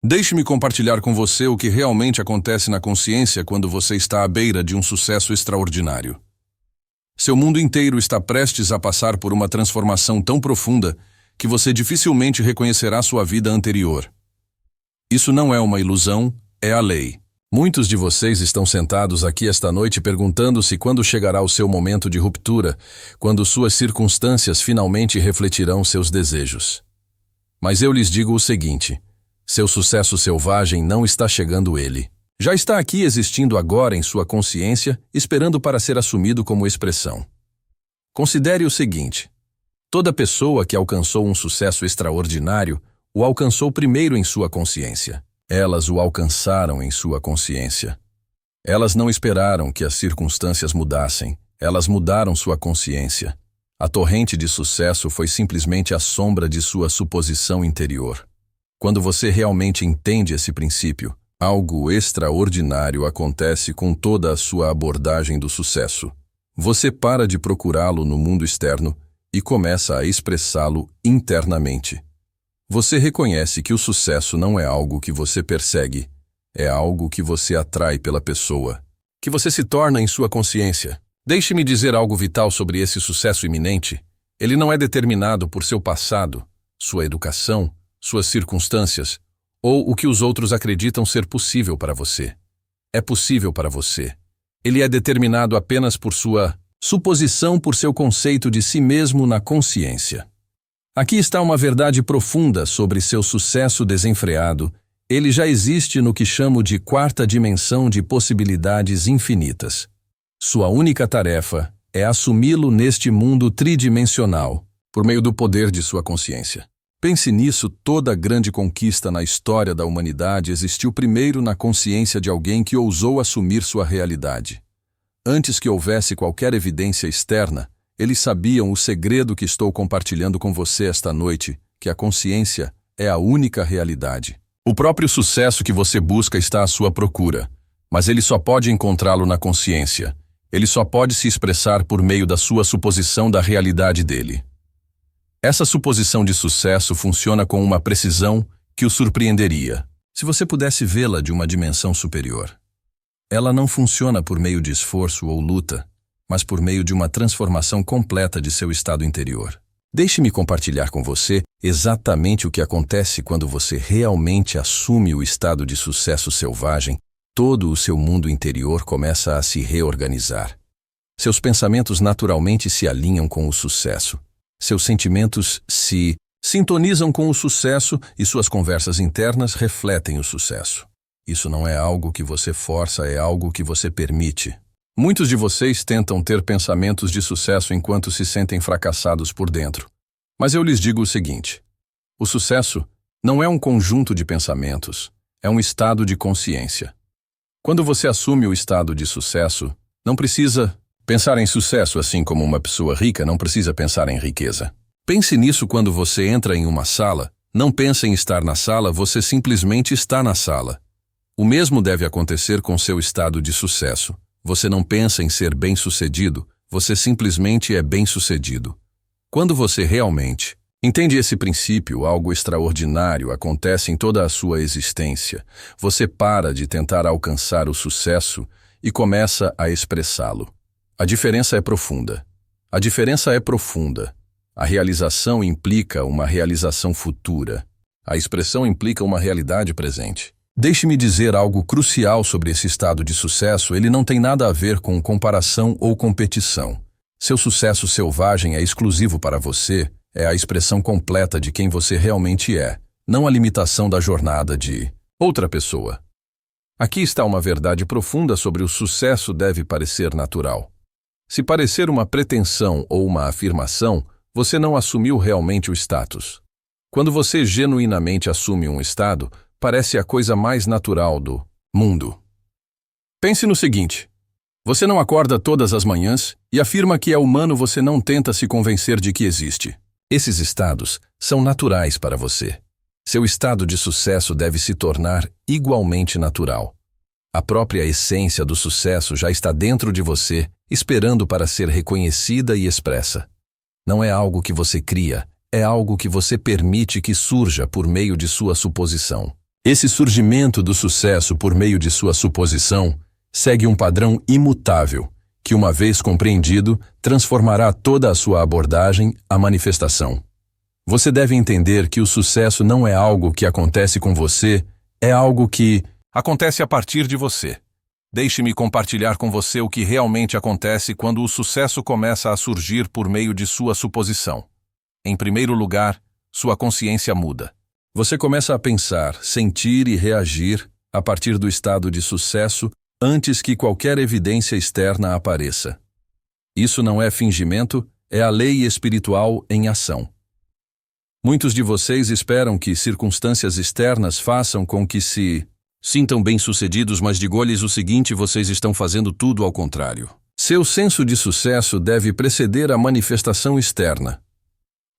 Deixe-me compartilhar com você o que realmente acontece na consciência quando você está à beira de um sucesso extraordinário. Seu mundo inteiro está prestes a passar por uma transformação tão profunda que você dificilmente reconhecerá sua vida anterior. Isso não é uma ilusão, é a lei. Muitos de vocês estão sentados aqui esta noite perguntando-se quando chegará o seu momento de ruptura, quando suas circunstâncias finalmente refletirão seus desejos. Mas eu lhes digo o seguinte: seu sucesso selvagem não está chegando ele. Já está aqui existindo agora em sua consciência, esperando para ser assumido como expressão. Considere o seguinte: toda pessoa que alcançou um sucesso extraordinário o alcançou primeiro em sua consciência. Elas o alcançaram em sua consciência. Elas não esperaram que as circunstâncias mudassem, elas mudaram sua consciência. A torrente de sucesso foi simplesmente a sombra de sua suposição interior. Quando você realmente entende esse princípio, algo extraordinário acontece com toda a sua abordagem do sucesso. Você para de procurá-lo no mundo externo e começa a expressá-lo internamente. Você reconhece que o sucesso não é algo que você persegue, é algo que você atrai pela pessoa, que você se torna em sua consciência. Deixe-me dizer algo vital sobre esse sucesso iminente. Ele não é determinado por seu passado, sua educação, suas circunstâncias, ou o que os outros acreditam ser possível para você. É possível para você. Ele é determinado apenas por sua suposição, por seu conceito de si mesmo na consciência. Aqui está uma verdade profunda sobre seu sucesso desenfreado. Ele já existe no que chamo de quarta dimensão de possibilidades infinitas. Sua única tarefa é assumi-lo neste mundo tridimensional, por meio do poder de sua consciência. Pense nisso: toda grande conquista na história da humanidade existiu primeiro na consciência de alguém que ousou assumir sua realidade. Antes que houvesse qualquer evidência externa, eles sabiam o segredo que estou compartilhando com você esta noite, que a consciência é a única realidade. O próprio sucesso que você busca está à sua procura, mas ele só pode encontrá-lo na consciência. Ele só pode se expressar por meio da sua suposição da realidade dele. Essa suposição de sucesso funciona com uma precisão que o surpreenderia, se você pudesse vê-la de uma dimensão superior. Ela não funciona por meio de esforço ou luta, mas por meio de uma transformação completa de seu estado interior. Deixe-me compartilhar com você exatamente o que acontece quando você realmente assume o estado de sucesso selvagem. Todo o seu mundo interior começa a se reorganizar. Seus pensamentos naturalmente se alinham com o sucesso. Seus sentimentos se sintonizam com o sucesso e suas conversas internas refletem o sucesso. Isso não é algo que você força, é algo que você permite. Muitos de vocês tentam ter pensamentos de sucesso enquanto se sentem fracassados por dentro. Mas eu lhes digo o seguinte: o sucesso não é um conjunto de pensamentos, é um estado de consciência. Quando você assume o estado de sucesso, não precisa pensar em sucesso assim como uma pessoa rica não precisa pensar em riqueza. Pense nisso quando você entra em uma sala. Não pense em estar na sala, você simplesmente está na sala. O mesmo deve acontecer com seu estado de sucesso. Você não pensa em ser bem-sucedido, você simplesmente é bem-sucedido. Quando você realmente entende esse princípio, algo extraordinário acontece em toda a sua existência. Você para de tentar alcançar o sucesso e começa a expressá-lo. A diferença é profunda. A diferença é profunda. A realização implica uma realização futura. A expressão implica uma realidade presente. Deixe-me dizer algo crucial sobre esse estado de sucesso. Ele não tem nada a ver com comparação ou competição. Seu sucesso selvagem é exclusivo para você, é a expressão completa de quem você realmente é, não a limitação da jornada de outra pessoa. Aqui está uma verdade profunda sobre o sucesso deve parecer natural. Se parecer uma pretensão ou uma afirmação, você não assumiu realmente o status. Quando você genuinamente assume um estado, parece a coisa mais natural do mundo. Pense no seguinte: você não acorda todas as manhãs e afirma que é humano, você não tenta se convencer de que existe. Esses estados são naturais para você. Seu estado de sucesso deve se tornar igualmente natural. A própria essência do sucesso já está dentro de você, esperando para ser reconhecida e expressa. Não é algo que você cria, é algo que você permite que surja por meio de sua suposição. Esse surgimento do sucesso por meio de sua suposição segue um padrão imutável, que, uma vez compreendido, transformará toda a sua abordagem à manifestação. Você deve entender que o sucesso não é algo que acontece com você, é algo que acontece a partir de você. Deixe-me compartilhar com você o que realmente acontece quando o sucesso começa a surgir por meio de sua suposição. Em primeiro lugar, sua consciência muda. Você começa a pensar, sentir e reagir a partir do estado de sucesso antes que qualquer evidência externa apareça. Isso não é fingimento, é a lei espiritual em ação. Muitos de vocês esperam que circunstâncias externas façam com que se sintam bem-sucedidos, mas digo-lhes o seguinte: vocês estão fazendo tudo ao contrário. Seu senso de sucesso deve preceder a manifestação externa.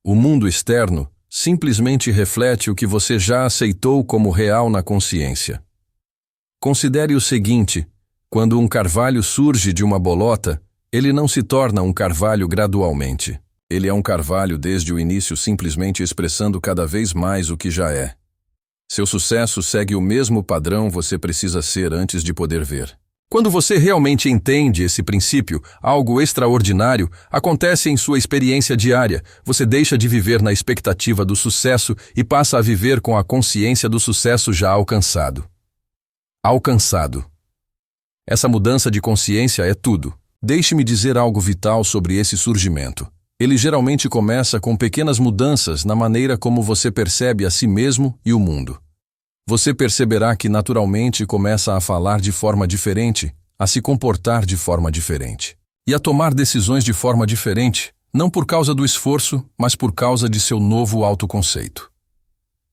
O mundo externo simplesmente reflete o que você já aceitou como real na consciência. Considere o seguinte: quando um carvalho surge de uma bolota, ele não se torna um carvalho gradualmente. Ele é um carvalho desde o início, simplesmente expressando cada vez mais o que já é. Seu sucesso segue o mesmo padrão você precisa ser antes de poder ver. Quando você realmente entende esse princípio, algo extraordinário acontece em sua experiência diária. Você deixa de viver na expectativa do sucesso e passa a viver com a consciência do sucesso já alcançado. Alcançado. Essa mudança de consciência é tudo. Deixe-me dizer algo vital sobre esse surgimento. Ele geralmente começa com pequenas mudanças na maneira como você percebe a si mesmo e o mundo. Você perceberá que naturalmente começa a falar de forma diferente, a se comportar de forma diferente e a tomar decisões de forma diferente, não por causa do esforço, mas por causa de seu novo autoconceito.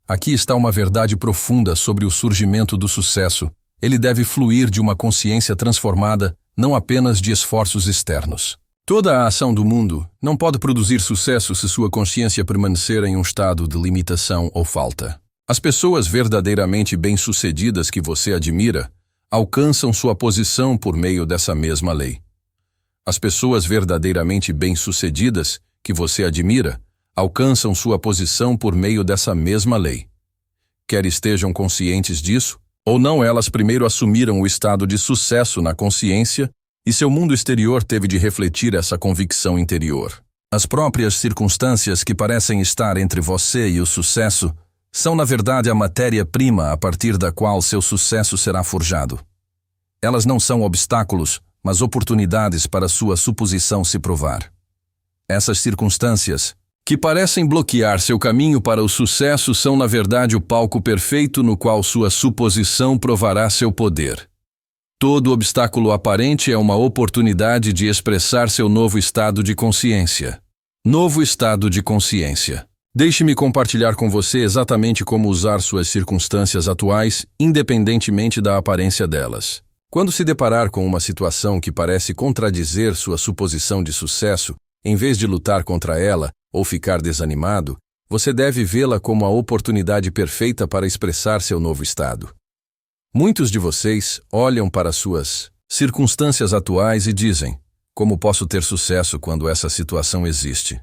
Aqui está uma verdade profunda sobre o surgimento do sucesso. Ele deve fluir de uma consciência transformada, não apenas de esforços externos. Toda a ação do mundo não pode produzir sucesso se sua consciência permanecer em um estado de limitação ou falta. As pessoas verdadeiramente bem-sucedidas que você admira alcançam sua posição por meio dessa mesma lei. As pessoas verdadeiramente bem-sucedidas que você admira alcançam sua posição por meio dessa mesma lei. Quer estejam conscientes disso, ou não, elas primeiro assumiram o estado de sucesso na consciência e seu mundo exterior teve de refletir essa convicção interior. As próprias circunstâncias que parecem estar entre você e o sucesso são, na verdade, a matéria-prima a partir da qual seu sucesso será forjado. Elas não são obstáculos, mas oportunidades para sua suposição se provar. Essas circunstâncias, que parecem bloquear seu caminho para o sucesso, são, na verdade, o palco perfeito no qual sua suposição provará seu poder. Todo obstáculo aparente é uma oportunidade de expressar seu novo estado de consciência. Novo estado de consciência. Deixe-me compartilhar com você exatamente como usar suas circunstâncias atuais, independentemente da aparência delas. Quando se deparar com uma situação que parece contradizer sua suposição de sucesso, em vez de lutar contra ela ou ficar desanimado, você deve vê-la como a oportunidade perfeita para expressar seu novo estado. Muitos de vocês olham para suas circunstâncias atuais e dizem: como posso ter sucesso quando essa situação existe?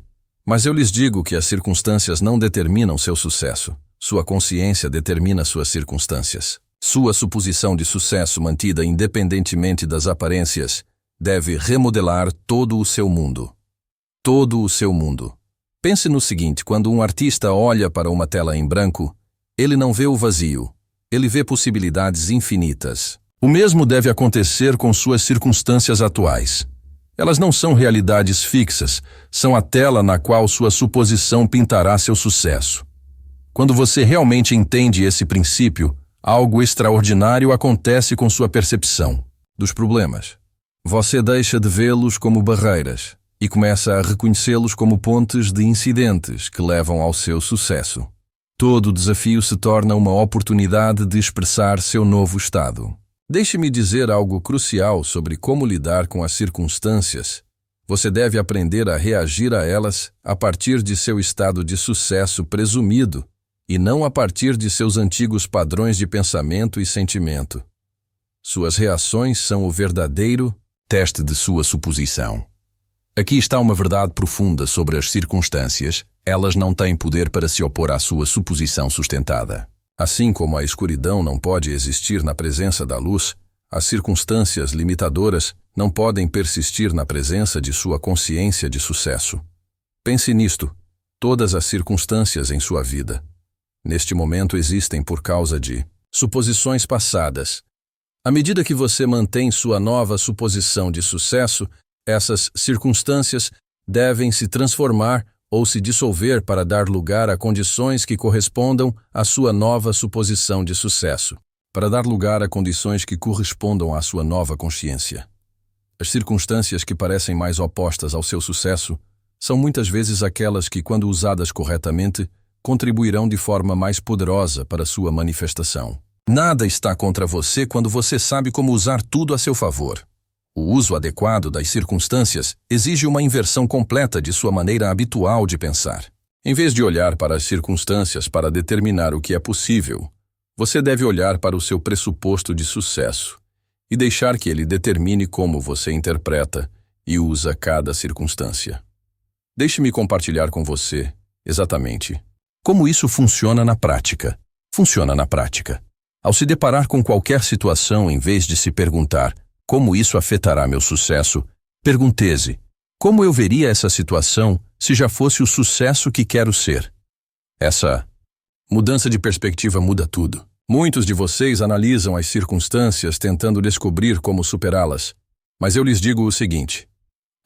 Mas eu lhes digo que as circunstâncias não determinam seu sucesso. Sua consciência determina suas circunstâncias. Sua suposição de sucesso, mantida independentemente das aparências, deve remodelar todo o seu mundo. Todo o seu mundo. Pense no seguinte: quando um artista olha para uma tela em branco, ele não vê o vazio. Ele vê possibilidades infinitas. O mesmo deve acontecer com suas circunstâncias atuais. Elas não são realidades fixas, são a tela na qual sua suposição pintará seu sucesso. Quando você realmente entende esse princípio, algo extraordinário acontece com sua percepção dos problemas. Você deixa de vê-los como barreiras e começa a reconhecê-los como pontes de incidentes que levam ao seu sucesso. Todo desafio se torna uma oportunidade de expressar seu novo estado. Deixe-me dizer algo crucial sobre como lidar com as circunstâncias. Você deve aprender a reagir a elas a partir de seu estado de sucesso presumido e não a partir de seus antigos padrões de pensamento e sentimento. Suas reações são o verdadeiro teste de sua suposição. Aqui está uma verdade profunda sobre as circunstâncias. Elas não têm poder para se opor à sua suposição sustentada. Assim como a escuridão não pode existir na presença da luz, as circunstâncias limitadoras não podem persistir na presença de sua consciência de sucesso. Pense nisto, todas as circunstâncias em sua vida, neste momento existem por causa de suposições passadas. À medida que você mantém sua nova suposição de sucesso, essas circunstâncias devem se transformar ou se dissolver para dar lugar a condições que correspondam à sua nova suposição de sucesso, para dar lugar a condições que correspondam à sua nova consciência. As circunstâncias que parecem mais opostas ao seu sucesso são muitas vezes aquelas que, quando usadas corretamente, contribuirão de forma mais poderosa para sua manifestação. Nada está contra você quando você sabe como usar tudo a seu favor. O uso adequado das circunstâncias exige uma inversão completa de sua maneira habitual de pensar. Em vez de olhar para as circunstâncias para determinar o que é possível, você deve olhar para o seu pressuposto de sucesso e deixar que ele determine como você interpreta e usa cada circunstância. Deixe-me compartilhar com você, exatamente, como isso funciona na prática. Funciona na prática. Ao se deparar com qualquer situação, em vez de se perguntar como isso afetará meu sucesso, pergunte-se: como eu veria essa situação se já fosse o sucesso que quero ser? Essa mudança de perspectiva muda tudo. Muitos de vocês analisam as circunstâncias tentando descobrir como superá-las, mas eu lhes digo o seguinte: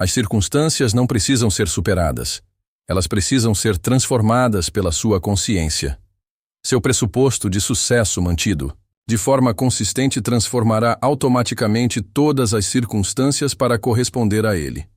as circunstâncias não precisam ser superadas. Elas precisam ser transformadas pela sua consciência. Seu pressuposto de sucesso mantido, de forma consistente, transformará automaticamente todas as circunstâncias para corresponder a ele.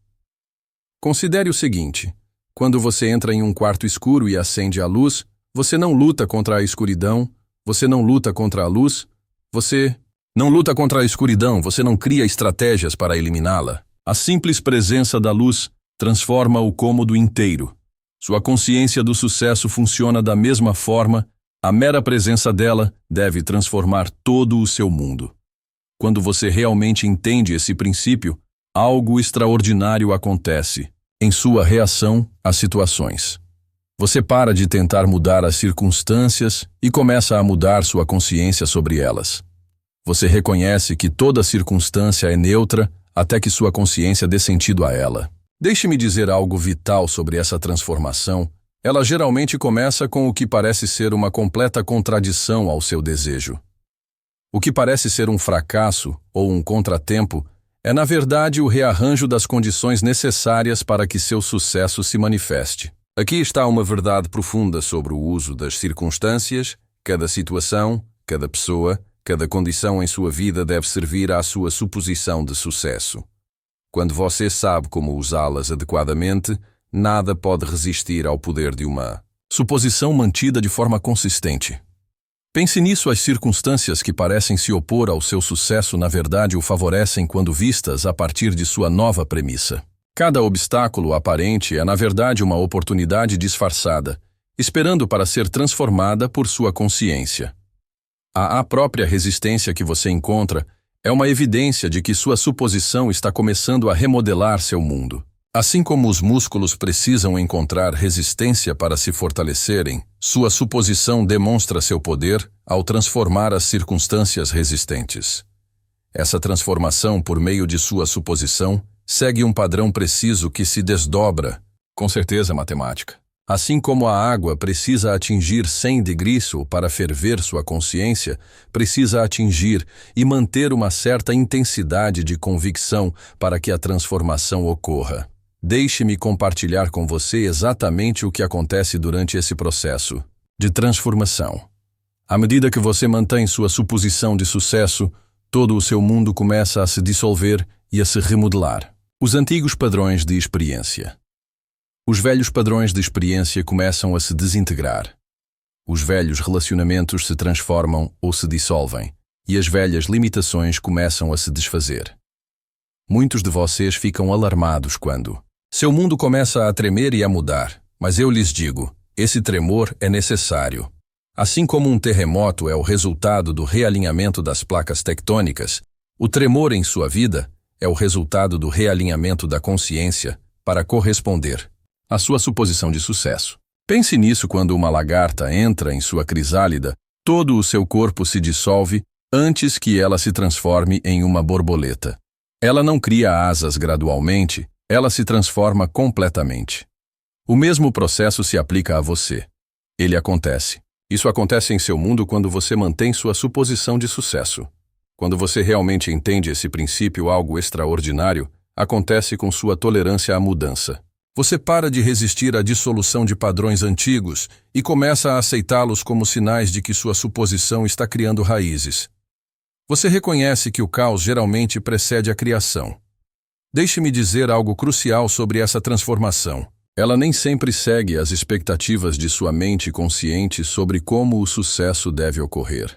Considere o seguinte: quando você entra em um quarto escuro e acende a luz, você não luta contra a escuridão, você não luta contra a luz, você não luta contra a escuridão, você não cria estratégias para eliminá-la. A simples presença da luz transforma o cômodo inteiro. Sua consciência do sucesso funciona da mesma forma. A mera presença dela deve transformar todo o seu mundo. Quando você realmente entende esse princípio, algo extraordinário acontece em sua reação às situações. Você para de tentar mudar as circunstâncias e começa a mudar sua consciência sobre elas. Você reconhece que toda circunstância é neutra até que sua consciência dê sentido a ela. Deixe-me dizer algo vital sobre essa transformação. Ela geralmente começa com o que parece ser uma completa contradição ao seu desejo. O que parece ser um fracasso ou um contratempo é, na verdade, o rearranjo das condições necessárias para que seu sucesso se manifeste. Aqui está uma verdade profunda sobre o uso das circunstâncias. Cada situação, cada pessoa, cada condição em sua vida deve servir à sua suposição de sucesso. Quando você sabe como usá-las adequadamente, nada pode resistir ao poder de uma suposição mantida de forma consistente. Pense nisso: as circunstâncias que parecem se opor ao seu sucesso na verdade o favorecem quando vistas a partir de sua nova premissa. Cada obstáculo aparente é na verdade uma oportunidade disfarçada, esperando para ser transformada por sua consciência. A própria resistência que você encontra é uma evidência de que sua suposição está começando a remodelar seu mundo. Assim como os músculos precisam encontrar resistência para se fortalecerem, sua suposição demonstra seu poder ao transformar as circunstâncias resistentes. Essa transformação por meio de sua suposição segue um padrão preciso que se desdobra, com certeza matemática. Assim como a água precisa atingir 100 degrees para ferver sua consciência, precisa atingir e manter uma certa intensidade de convicção para que a transformação ocorra. Deixe-me compartilhar com você exatamente o que acontece durante esse processo de transformação. À medida que você mantém sua suposição de sucesso, todo o seu mundo começa a se dissolver e a se remodelar. Os antigos padrões de experiência. Os velhos padrões de experiência começam a se desintegrar. Os velhos relacionamentos se transformam ou se dissolvem, e as velhas limitações começam a se desfazer. Muitos de vocês ficam alarmados quando seu mundo começa a tremer e a mudar, mas eu lhes digo, esse tremor é necessário. Assim como um terremoto é o resultado do realinhamento das placas tectônicas, o tremor em sua vida é o resultado do realinhamento da consciência para corresponder à sua suposição de sucesso. Pense nisso quando uma lagarta entra em sua crisálida Todo o seu corpo se dissolve antes que ela se transforme em uma borboleta. Ela não cria asas gradualmente, ela se transforma completamente. O mesmo processo se aplica a você. Ele acontece. Isso acontece em seu mundo quando você mantém sua suposição de sucesso. Quando você realmente entende esse princípio, algo extraordinário acontece com sua tolerância à mudança. Você para de resistir à dissolução de padrões antigos e começa a aceitá-los como sinais de que sua suposição está criando raízes. Você reconhece que o caos geralmente precede a criação. Deixe-me dizer algo crucial sobre essa transformação. Ela nem sempre segue as expectativas de sua mente consciente sobre como o sucesso deve ocorrer.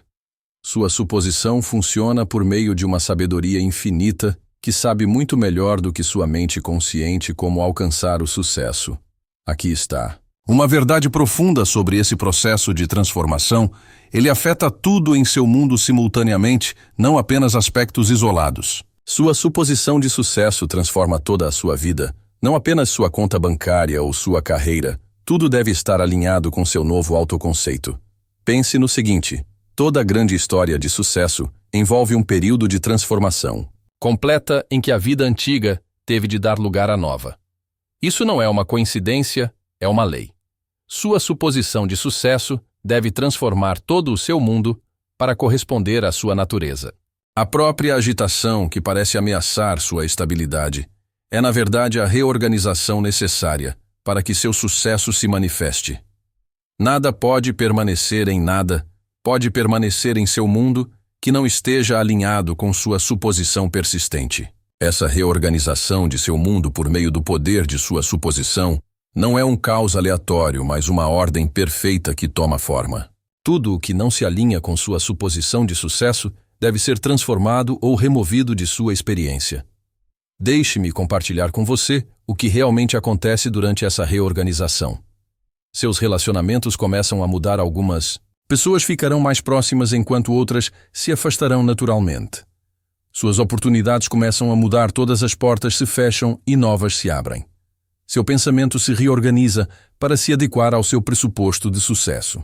Sua suposição funciona por meio de uma sabedoria infinita que sabe muito melhor do que sua mente consciente como alcançar o sucesso. Aqui está. Uma verdade profunda sobre esse processo de transformação. Ele afeta tudo em seu mundo simultaneamente, não apenas aspectos isolados. Sua suposição de sucesso transforma toda a sua vida. Não apenas sua conta bancária ou sua carreira, tudo deve estar alinhado com seu novo autoconceito. Pense no seguinte: toda grande história de sucesso envolve um período de transformação completa em que a vida antiga teve de dar lugar à nova. Isso não é uma coincidência, é uma lei. Sua suposição de sucesso deve transformar todo o seu mundo para corresponder à sua natureza. A própria agitação que parece ameaçar sua estabilidade é, na verdade, a reorganização necessária para que seu sucesso se manifeste. Nada pode permanecer em nada, pode permanecer em seu mundo que não esteja alinhado com sua suposição persistente. Essa reorganização de seu mundo por meio do poder de sua suposição não é um caos aleatório, mas uma ordem perfeita que toma forma. Tudo o que não se alinha com sua suposição de sucesso deve ser transformado ou removido de sua experiência. Deixe-me compartilhar com você o que realmente acontece durante essa reorganização. Seus relacionamentos começam a mudar. Algumas pessoas ficarão mais próximas enquanto outras se afastarão naturalmente. Suas oportunidades começam a mudar, todas as portas se fecham e novas se abrem. Seu pensamento se reorganiza para se adequar ao seu pressuposto de sucesso.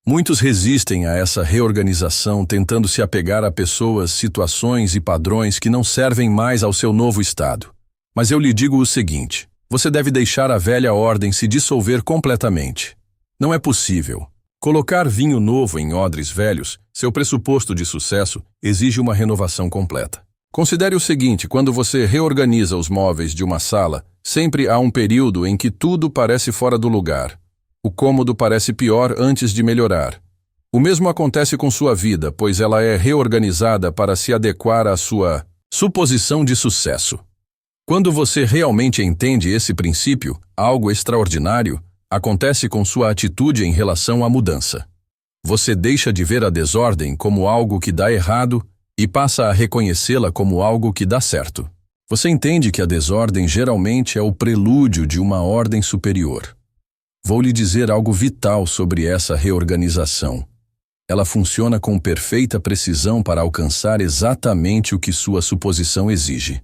Muitos resistem a essa reorganização, tentando se apegar a pessoas, situações e padrões que não servem mais ao seu novo estado. Mas eu lhe digo o seguinte: você deve deixar a velha ordem se dissolver completamente. Não é possível. Colocar vinho novo em odres velhos, seu pressuposto de sucesso, exige uma renovação completa. Considere o seguinte: quando você reorganiza os móveis de uma sala, sempre há um período em que tudo parece fora do lugar. O cômodo parece pior antes de melhorar. O mesmo acontece com sua vida, pois ela é reorganizada para se adequar à sua suposição de sucesso. Quando você realmente entende esse princípio, algo extraordinário acontece com sua atitude em relação à mudança. Você deixa de ver a desordem como algo que dá errado e passa a reconhecê-la como algo que dá certo. Você entende que a desordem geralmente é o prelúdio de uma ordem superior. Vou lhe dizer algo vital sobre essa reorganização. Ela funciona com perfeita precisão para alcançar exatamente o que sua suposição exige.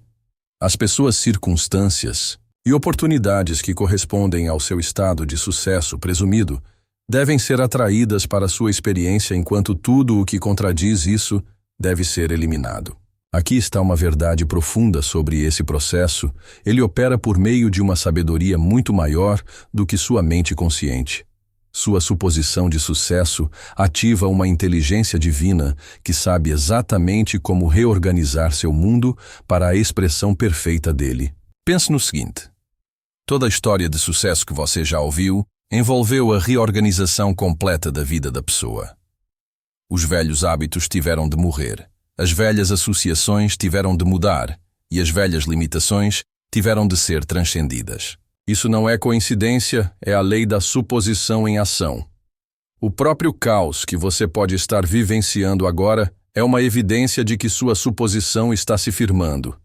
As pessoas, circunstâncias e oportunidades que correspondem ao seu estado de sucesso presumido devem ser atraídas para sua experiência, enquanto tudo o que contradiz isso deve ser eliminado. Aqui está uma verdade profunda sobre esse processo. Ele opera por meio de uma sabedoria muito maior do que sua mente consciente. Sua suposição de sucesso ativa uma inteligência divina que sabe exatamente como reorganizar seu mundo para a expressão perfeita dele. Pense no seguinte: toda a história de sucesso que você já ouviu envolveu a reorganização completa da vida da pessoa. Os velhos hábitos tiveram de morrer. As velhas associações tiveram de mudar e as velhas limitações tiveram de ser transcendidas. Isso não é coincidência, é a lei da suposição em ação. O próprio caos que você pode estar vivenciando agora é uma evidência de que sua suposição está se firmando.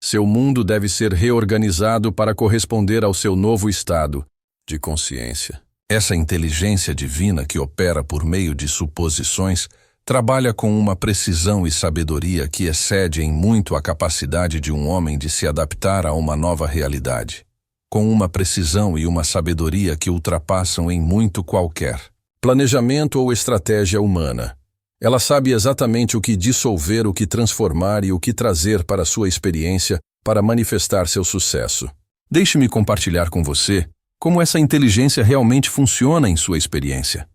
Seu mundo deve ser reorganizado para corresponder ao seu novo estado de consciência. Essa inteligência divina que opera por meio de suposições trabalha com uma precisão e sabedoria que excede em muito a capacidade de um homem de se adaptar a uma nova realidade, com uma precisão e uma sabedoria que ultrapassam em muito qualquer planejamento ou estratégia humana. Ela sabe exatamente o que dissolver, o que transformar e o que trazer para sua experiência para manifestar seu sucesso. Deixe-me compartilhar com você como essa inteligência realmente funciona em sua experiência.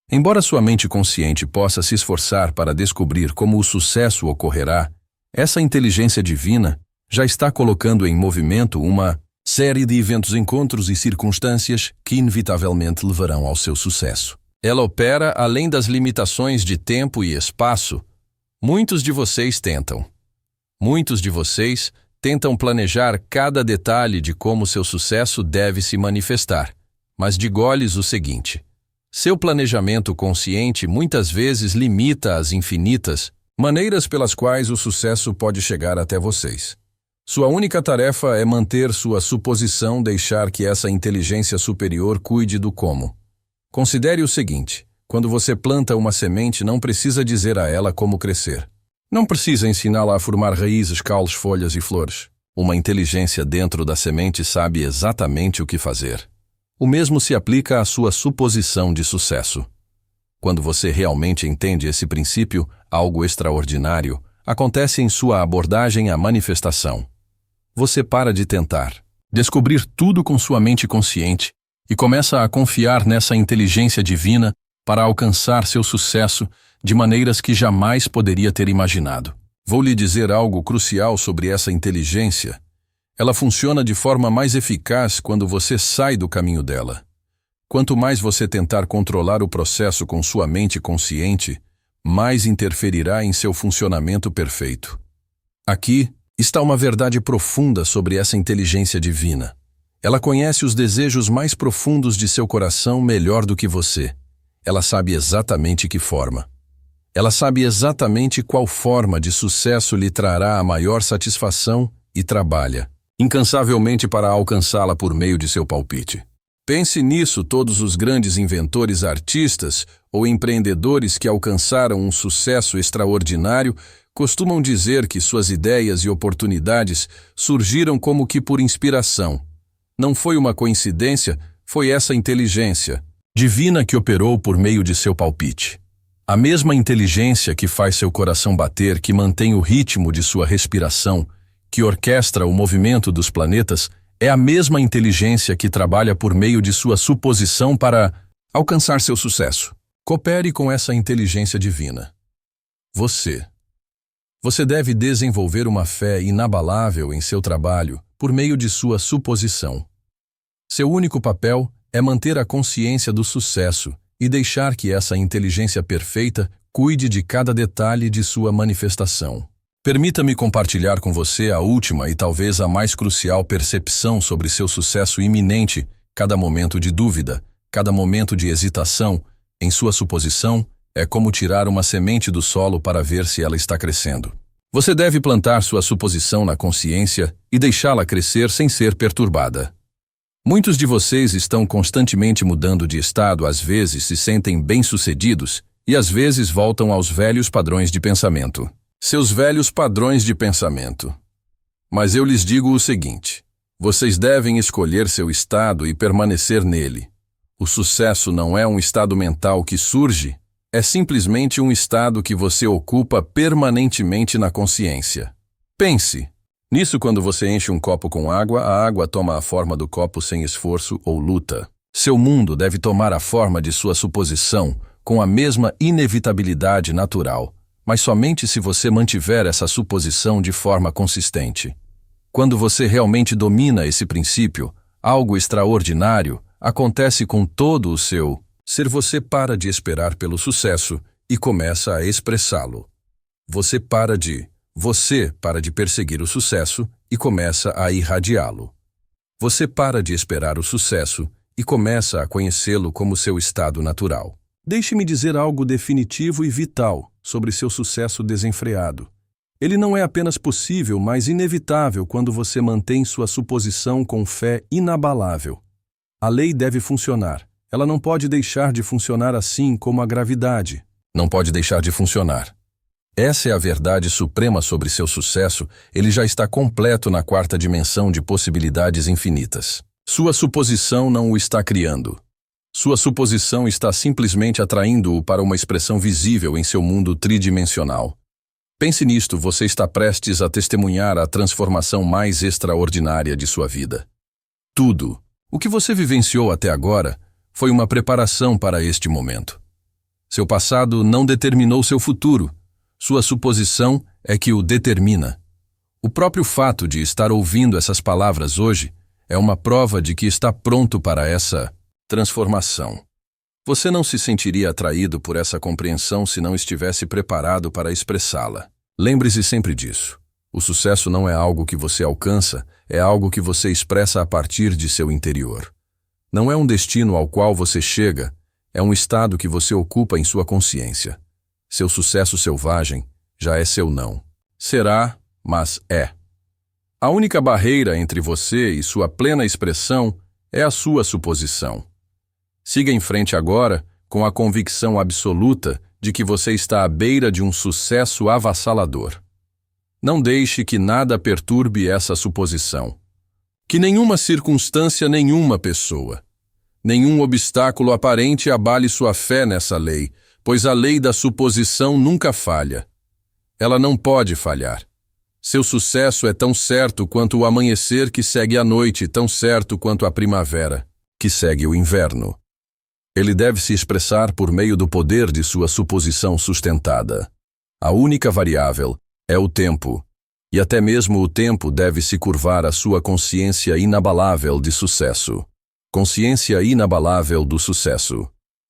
Embora sua mente consciente possa se esforçar para descobrir como o sucesso ocorrerá, essa inteligência divina já está colocando em movimento uma série de eventos, encontros e circunstâncias que inevitavelmente levarão ao seu sucesso. Ela opera além das limitações de tempo e espaço. Muitos de vocês tentam planejar cada detalhe de como seu sucesso deve se manifestar, mas digo-lhes o seguinte: seu planejamento consciente muitas vezes limita as infinitas maneiras pelas quais o sucesso pode chegar até vocês. Sua única tarefa é manter sua suposição, deixar que essa inteligência superior cuide do como. Considere o seguinte: quando você planta uma semente, não precisa dizer a ela como crescer. Não precisa ensiná-la a formar raízes, caules, folhas e flores. Uma inteligência dentro da semente sabe exatamente o que fazer. O mesmo se aplica à sua suposição de sucesso. Quando você realmente entende esse princípio, algo extraordinário acontece em sua abordagem à manifestação. Você para de tentar descobrir tudo com sua mente consciente e começa a confiar nessa inteligência divina para alcançar seu sucesso de maneiras que jamais poderia ter imaginado. Vou lhe dizer algo crucial sobre essa inteligência. Ela funciona de forma mais eficaz quando você sai do caminho dela. Quanto mais você tentar controlar o processo com sua mente consciente, mais interferirá em seu funcionamento perfeito. Aqui está uma verdade profunda sobre essa inteligência divina. Ela conhece os desejos mais profundos de seu coração melhor do que você. Ela sabe exatamente que forma. Ela sabe exatamente qual forma de sucesso lhe trará a maior satisfação e trabalha incansavelmente para alcançá-la por meio de seu palpite. Pense nisso: todos os grandes inventores, artistas ou empreendedores que alcançaram um sucesso extraordinário costumam dizer que suas ideias e oportunidades surgiram como que por inspiração. Não foi uma coincidência, foi essa inteligência divina que operou por meio de seu palpite. A mesma inteligência que faz seu coração bater, que mantém o ritmo de sua respiração, que orquestra o movimento dos planetas, é a mesma inteligência que trabalha por meio de sua suposição para alcançar seu sucesso. Coopere com essa inteligência divina. Você deve desenvolver uma fé inabalável em seu trabalho por meio de sua suposição. Seu único papel é manter a consciência do sucesso e deixar que essa inteligência perfeita cuide de cada detalhe de sua manifestação. Permita-me compartilhar com você a última e talvez a mais crucial percepção sobre seu sucesso iminente. Cada momento de dúvida, cada momento de hesitação em sua suposição é como tirar uma semente do solo para ver se ela está crescendo. Você deve plantar sua suposição na consciência e deixá-la crescer sem ser perturbada. Muitos de vocês estão constantemente mudando de estado, às vezes se sentem bem-sucedidos e às vezes voltam aos velhos padrões de pensamento. Seus velhos padrões de pensamento. Mas eu lhes digo o seguinte: vocês devem escolher seu estado e permanecer nele. O sucesso não é um estado mental que surge, é simplesmente um estado que você ocupa permanentemente na consciência. Pense nisso: quando você enche um copo com água, a água toma a forma do copo sem esforço ou luta. Seu mundo deve tomar a forma de sua suposição com a mesma inevitabilidade natural, mas somente se você mantiver essa suposição de forma consistente. Quando você realmente domina esse princípio, algo extraordinário acontece com todo o seu ser. Você para de esperar pelo sucesso e começa a expressá-lo. Você para de perseguir o sucesso e começa a irradiá-lo. Você para de esperar o sucesso e começa a conhecê-lo como seu estado natural. Deixe-me dizer algo definitivo e vital sobre seu sucesso desenfreado. Ele não é apenas possível, mas inevitável quando você mantém sua suposição com fé inabalável. A lei deve funcionar. Ela não pode deixar de funcionar, assim como a gravidade não pode deixar de funcionar. Essa é a verdade suprema sobre seu sucesso. Ele já está completo na quarta dimensão de possibilidades infinitas. Sua suposição não o está criando. Sua suposição está simplesmente atraindo-o para uma expressão visível em seu mundo tridimensional. Pense nisto, você está prestes a testemunhar a transformação mais extraordinária de sua vida. Tudo o que você vivenciou até agora foi uma preparação para este momento. Seu passado não determinou seu futuro. Sua suposição é que o determina. O próprio fato de estar ouvindo essas palavras hoje é uma prova de que está pronto para essa transformação. Você não se sentiria atraído por essa compreensão se não estivesse preparado para expressá-la. Lembre-se sempre disso. O sucesso não é algo que você alcança, é algo que você expressa a partir de seu interior. Não é um destino ao qual você chega, é um estado que você ocupa em sua consciência. Seu sucesso selvagem já é seu não. Será, mas é. A única barreira entre você e sua plena expressão é a sua suposição. Siga em frente agora com a convicção absoluta de que você está à beira de um sucesso avassalador. Não deixe que nada perturbe essa suposição. Que nenhuma circunstância, nenhuma pessoa, nenhum obstáculo aparente abale sua fé nessa lei, pois a lei da suposição nunca falha. Ela não pode falhar. Seu sucesso é tão certo quanto o amanhecer que segue a noite, tão certo quanto a primavera que segue o inverno. Ele deve se expressar por meio do poder de sua suposição sustentada. A única variável é o tempo, e até mesmo o tempo deve se curvar à sua consciência inabalável de sucesso. Consciência inabalável do sucesso.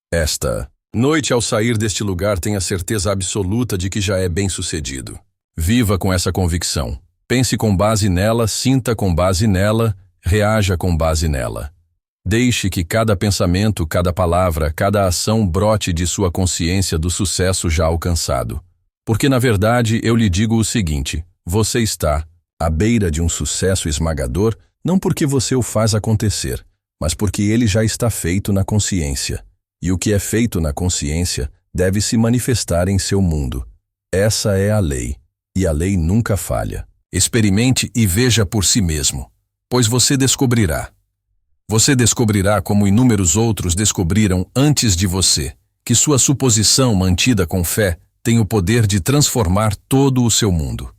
Esta noite, ao sair deste lugar, tenha certeza absoluta de que já é bem-sucedido. Viva com essa convicção. Pense com base nela, sinta com base nela, reaja com base nela. Deixe que cada pensamento, cada palavra, cada ação brote de sua consciência do sucesso já alcançado. Porque, na verdade, eu lhe digo o seguinte: você está à beira de um sucesso esmagador, não porque você o faz acontecer, mas porque ele já está feito na consciência. E o que é feito na consciência deve se manifestar em seu mundo. Essa é a lei, e a lei nunca falha. Experimente e veja por si mesmo, pois você descobrirá. Você descobrirá, como inúmeros outros descobriram antes de você, que sua suposição mantida com fé tem o poder de transformar todo o seu mundo.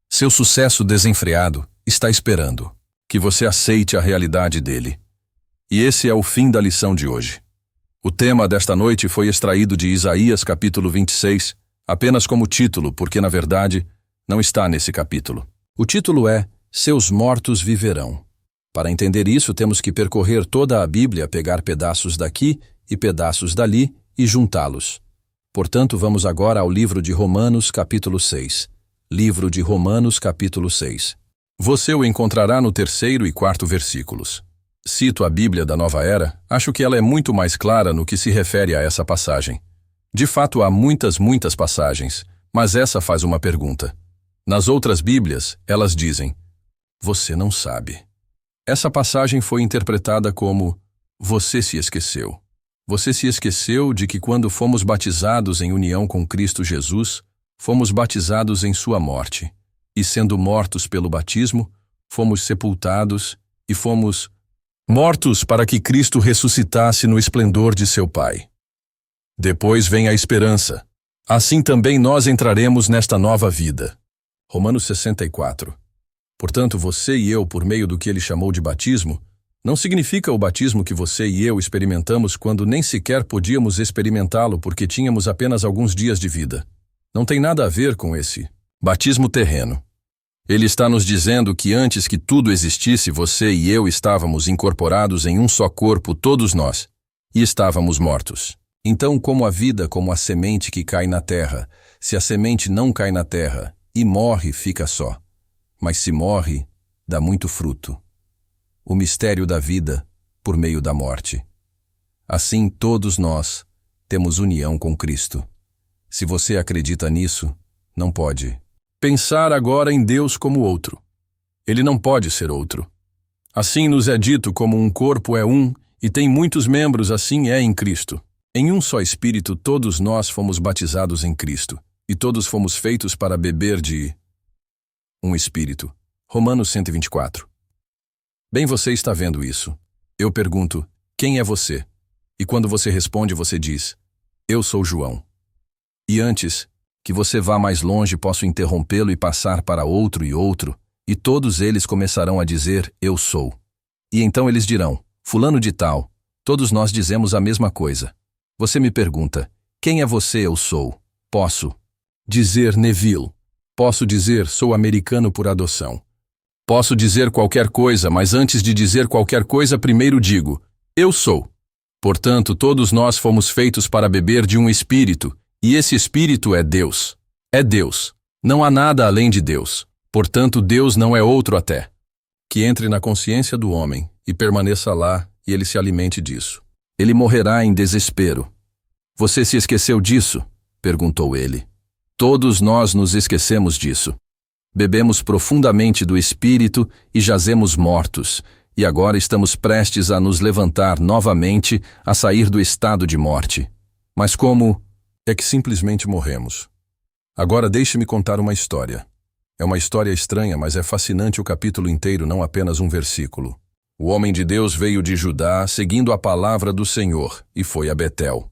Seu sucesso desenfreado está esperando que você aceite a realidade dele. E esse é o fim da lição de hoje. O tema desta noite foi extraído de Isaías capítulo 26, apenas como título, porque na verdade não está nesse capítulo. O título é Seus Mortos Viverão. Para entender isso, temos que percorrer toda a Bíblia, pegar pedaços daqui e pedaços dali e juntá-los. Portanto, vamos agora ao livro de Romanos, capítulo 6. Livro de Romanos, capítulo 6. Você o encontrará no 3º e 4º versículos. Cito a Bíblia da Nova Era, acho que ela é muito mais clara no que se refere a essa passagem. De fato, há muitas passagens, mas essa faz uma pergunta. Nas outras Bíblias, elas dizem: você não sabe. Essa passagem foi interpretada como: você se esqueceu. Você se esqueceu de que quando fomos batizados em união com Cristo Jesus, fomos batizados em sua morte, e sendo mortos pelo batismo, fomos sepultados e fomos mortos para que Cristo ressuscitasse no esplendor de seu Pai. Depois vem a esperança. Assim também nós entraremos nesta nova vida. Romanos 64. Portanto, você e eu, por meio do que ele chamou de batismo, não significa o batismo que você e eu experimentamos quando nem sequer podíamos experimentá-lo porque tínhamos apenas alguns dias de vida. Não tem nada a ver com esse batismo terreno. Ele está nos dizendo que antes que tudo existisse, você e eu estávamos incorporados em um só corpo, todos nós, e estávamos mortos. Então, como a vida, como a semente que cai na terra, se a semente não cai na terra e morre, fica só. Mas se morre, dá muito fruto. O mistério da vida por meio da morte. Assim, todos nós temos união com Cristo. Se você acredita nisso, não pode pensar agora em Deus como outro. Ele não pode ser outro. Assim nos é dito: como um corpo é um e tem muitos membros, assim é em Cristo. Em um só Espírito todos nós fomos batizados em Cristo, e todos fomos feitos para beber de um Espírito. Romanos 124. Bem, você está vendo isso. Eu pergunto: quem é você? E quando você responde, você diz: eu sou João. E antes que você vá mais longe, posso interrompê-lo e passar para outro, e todos eles começarão a dizer: eu sou. E então eles dirão: fulano de tal. Todos nós dizemos a mesma coisa. Você me pergunta: quem é você? Eu sou. Posso dizer Neville. Posso dizer: sou americano por adoção. Posso dizer qualquer coisa, mas antes de dizer qualquer coisa, primeiro digo: eu sou. Portanto, todos nós fomos feitos para beber de um espírito, e esse espírito é Deus. É Deus. Não há nada além de Deus. Portanto, Deus não é outro até. Que entre na consciência do homem e permaneça lá, e ele se alimente disso. Ele morrerá em desespero. Você se esqueceu disso? Perguntou ele. Todos nós nos esquecemos disso. Bebemos profundamente do Espírito e jazemos mortos, e agora estamos prestes a nos levantar novamente, a sair do estado de morte. Mas como? É que simplesmente morremos. Agora deixe-me contar uma história. É uma história estranha, mas é fascinante o capítulo inteiro, não apenas um versículo. O homem de Deus veio de Judá, seguindo a palavra do Senhor, e foi a Betel.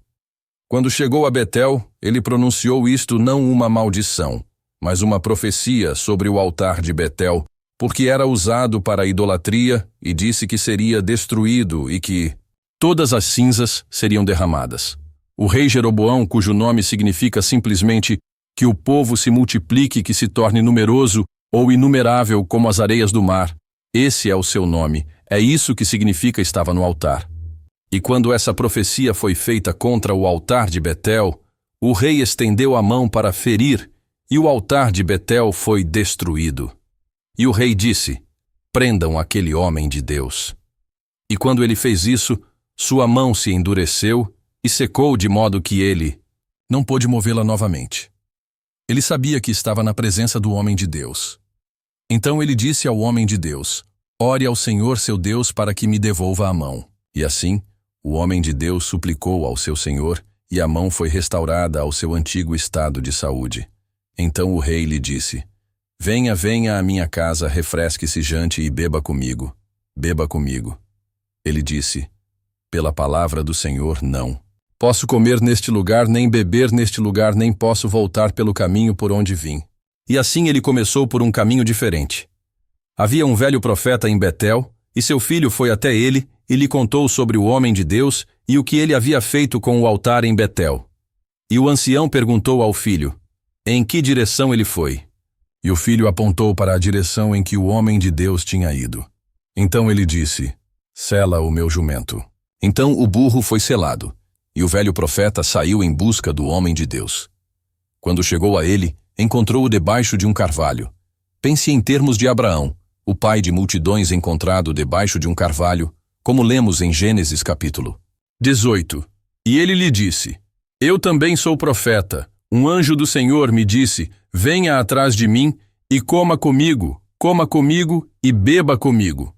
Quando chegou a Betel, ele pronunciou isto não uma maldição, mas uma profecia sobre o altar de Betel, porque era usado para a idolatria, e disse que seria destruído e que todas as cinzas seriam derramadas. O rei Jeroboão, cujo nome significa simplesmente que o povo se multiplique, que se torne numeroso ou inumerável como as areias do mar, esse é o seu nome, é isso que significa estava no altar. E quando essa profecia foi feita contra o altar de Betel, o rei estendeu a mão para ferir, e o altar de Betel foi destruído. E o rei disse: prendam aquele homem de Deus. E quando ele fez isso, sua mão se endureceu e secou de modo que ele não pôde movê-la novamente. Ele sabia que estava na presença do homem de Deus. Então ele disse ao homem de Deus: ore ao Senhor seu Deus para que me devolva a mão. E assim, o homem de Deus suplicou ao seu Senhor, e a mão foi restaurada ao seu antigo estado de saúde. Então o rei lhe disse: venha à minha casa, refresque-se, jante e beba comigo. Beba comigo. Ele disse: pela palavra do Senhor, não. Posso comer neste lugar, nem beber neste lugar, nem posso voltar pelo caminho por onde vim. E assim ele começou por um caminho diferente. Havia um velho profeta em Betel, e seu filho foi até ele e lhe contou sobre o homem de Deus e o que ele havia feito com o altar em Betel. E o ancião perguntou ao filho: em que direção ele foi? E o filho apontou para a direção em que o homem de Deus tinha ido. Então ele disse: sela o meu jumento. Então o burro foi selado, e o velho profeta saiu em busca do homem de Deus. Quando chegou a ele, encontrou-o debaixo de um carvalho. Pense em termos de Abraão, o pai de multidões encontrado debaixo de um carvalho, como lemos em Gênesis capítulo 18. E ele lhe disse: eu também sou profeta. Um anjo do Senhor me disse: venha atrás de mim e coma comigo e beba comigo.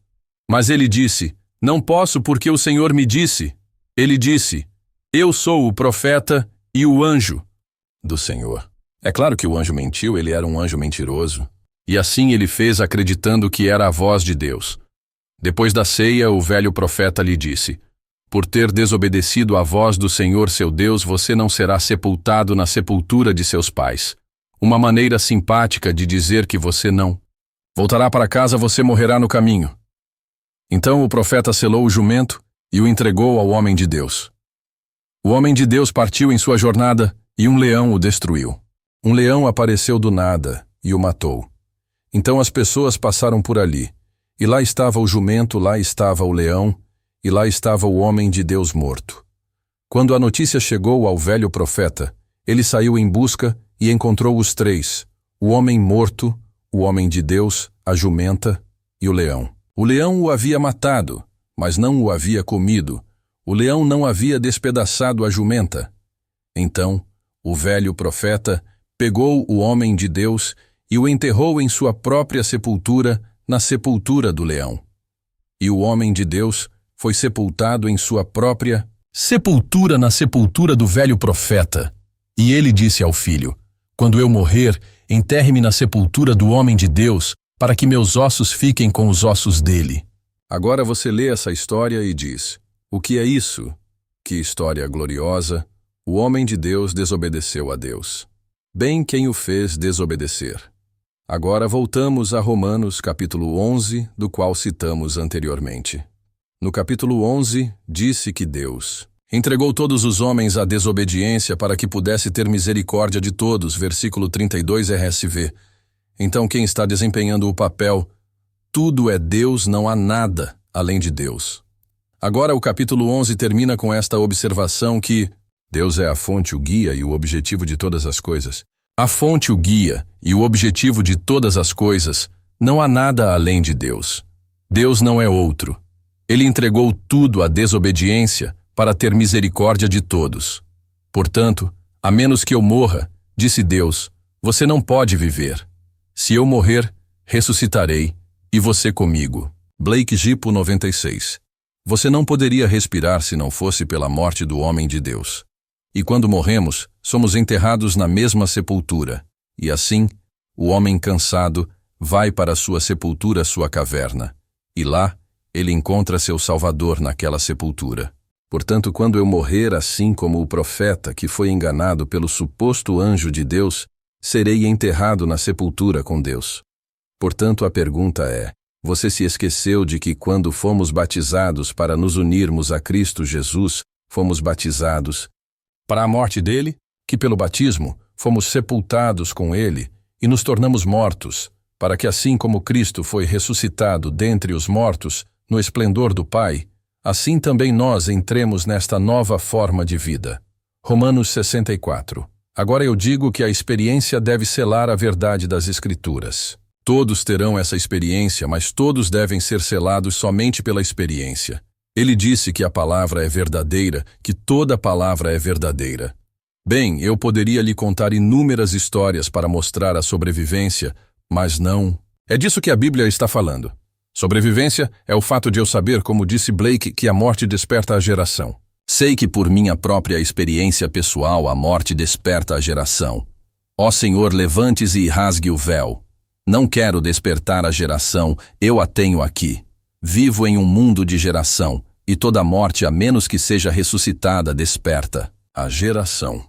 Mas ele disse: não posso, porque o Senhor me disse. Ele disse: eu sou o profeta e o anjo do Senhor. É claro que o anjo mentiu, ele era um anjo mentiroso. E assim ele fez, acreditando que era a voz de Deus. Depois da ceia, o velho profeta lhe disse: por ter desobedecido à voz do Senhor seu Deus, você não será sepultado na sepultura de seus pais. Uma maneira simpática de dizer que você não voltará para casa, você morrerá no caminho. Então o profeta selou o jumento e o entregou ao homem de Deus. O homem de Deus partiu em sua jornada e um leão o destruiu. Um leão apareceu do nada e o matou. Então as pessoas passaram por ali, e lá estava o jumento, lá estava o leão, e lá estava o homem de Deus morto. Quando a notícia chegou ao velho profeta, ele saiu em busca e encontrou os três: o homem morto, o homem de Deus, a jumenta e o leão. O leão o havia matado, mas não o havia comido. O leão não havia despedaçado a jumenta. Então, o velho profeta pegou o homem de Deus e o enterrou em sua própria sepultura, na sepultura do leão. E o homem de Deus foi sepultado em sua própria sepultura, na sepultura do velho profeta. E ele disse ao filho: quando eu morrer, enterre-me na sepultura do homem de Deus, para que meus ossos fiquem com os ossos dele. Agora você lê essa história e diz: o que é isso? Que história gloriosa! O homem de Deus desobedeceu a Deus. Bem quem o fez desobedecer. Agora voltamos a Romanos capítulo 11, do qual citamos anteriormente. No capítulo 11, disse que Deus entregou todos os homens à desobediência para que pudesse ter misericórdia de todos, versículo 32 RSV. Então quem está desempenhando o papel? Tudo é Deus, não há nada além de Deus. Agora o capítulo 11 termina com esta observação que Deus é a fonte, o guia e o objetivo de todas as coisas. A fonte, o guia e o objetivo de todas as coisas, não há nada além de Deus. Deus não é outro. Ele entregou tudo à desobediência para ter misericórdia de todos. Portanto, a menos que eu morra, disse Deus, você não pode viver. Se eu morrer, ressuscitarei, e você comigo. Blake Gipo 96. Você não poderia respirar se não fosse pela morte do homem de Deus. E quando morremos, somos enterrados na mesma sepultura. E assim, o homem cansado vai para sua sepultura, sua caverna. E lá, ele encontra seu Salvador naquela sepultura. Portanto, quando eu morrer assim como o profeta que foi enganado pelo suposto anjo de Deus, serei enterrado na sepultura com Deus. Portanto, a pergunta é, você se esqueceu de que quando fomos batizados para nos unirmos a Cristo Jesus, fomos batizados para a morte dele, que pelo batismo fomos sepultados com ele e nos tornamos mortos, para que assim como Cristo foi ressuscitado dentre os mortos, no esplendor do Pai, assim também nós entremos nesta nova forma de vida. Romanos 64. Agora eu digo que a experiência deve selar a verdade das Escrituras. Todos terão essa experiência, mas todos devem ser selados somente pela experiência. Ele disse que a palavra é verdadeira, que toda palavra é verdadeira. Bem, eu poderia lhe contar inúmeras histórias para mostrar a sobrevivência, mas não. É disso que a Bíblia está falando. Sobrevivência é o fato de eu saber, como disse Blake, que a morte desperta a geração. Sei que por minha própria experiência pessoal a morte desperta a geração. Ó Senhor, levante-se e rasgue o véu. Não quero despertar a geração, eu a tenho aqui. Vivo em um mundo de geração, e toda morte, a menos que seja ressuscitada, desperta a geração.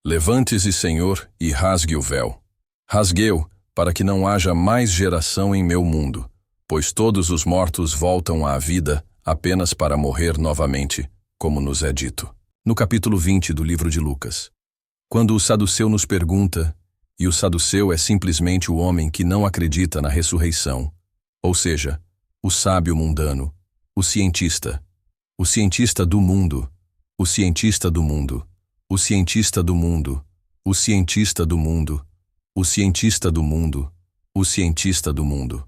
Levante-se, Senhor, e rasgue o véu. Rasgueu, para que não haja mais geração em meu mundo, pois todos os mortos voltam à vida apenas para morrer novamente, como nos é dito. No capítulo 20 do livro de Lucas. Quando o saduceu nos pergunta, e o saduceu é simplesmente o homem que não acredita na ressurreição, ou seja, o sábio mundano, o cientista do mundo, o cientista do mundo, o cientista do mundo, o cientista do mundo, o cientista do mundo, o cientista do mundo,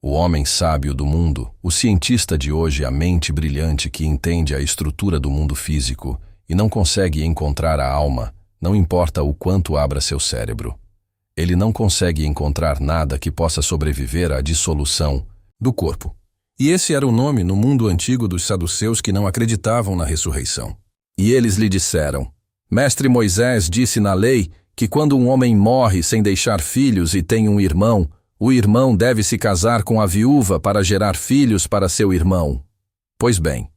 o homem sábio do mundo, o cientista de hoje, a mente brilhante que entende a estrutura do mundo físico e não consegue encontrar a alma, não importa o quanto abra seu cérebro. Ele não consegue encontrar nada que possa sobreviver à dissolução do corpo. E esse era o nome no mundo antigo dos saduceus que não acreditavam na ressurreição. E eles lhe disseram, Mestre Moisés disse na lei que quando um homem morre sem deixar filhos e tem um irmão, o irmão deve se casar com a viúva para gerar filhos para seu irmão. Pois bem,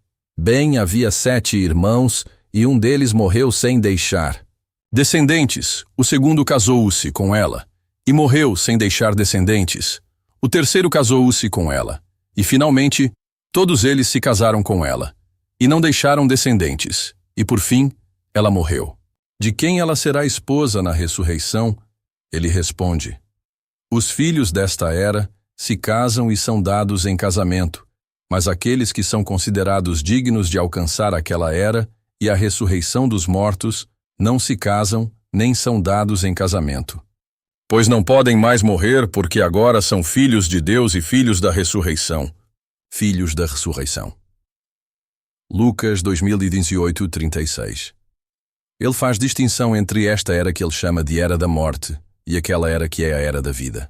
havia 7 irmãos e um deles morreu sem deixar descendentes. O segundo casou-se com ela e morreu sem deixar descendentes. O terceiro casou-se com ela e, finalmente, todos eles se casaram com ela e não deixaram descendentes. E, por fim, ela morreu. De quem ela será esposa na ressurreição? Ele responde, os filhos desta era se casam e são dados em casamento, mas aqueles que são considerados dignos de alcançar aquela era e a ressurreição dos mortos não se casam nem são dados em casamento. Pois não podem mais morrer porque agora são filhos de Deus e filhos da ressurreição. Filhos da ressurreição. Lucas 2018, 36. Ele faz distinção entre esta era que ele chama de era da morte e aquela era que é a era da vida.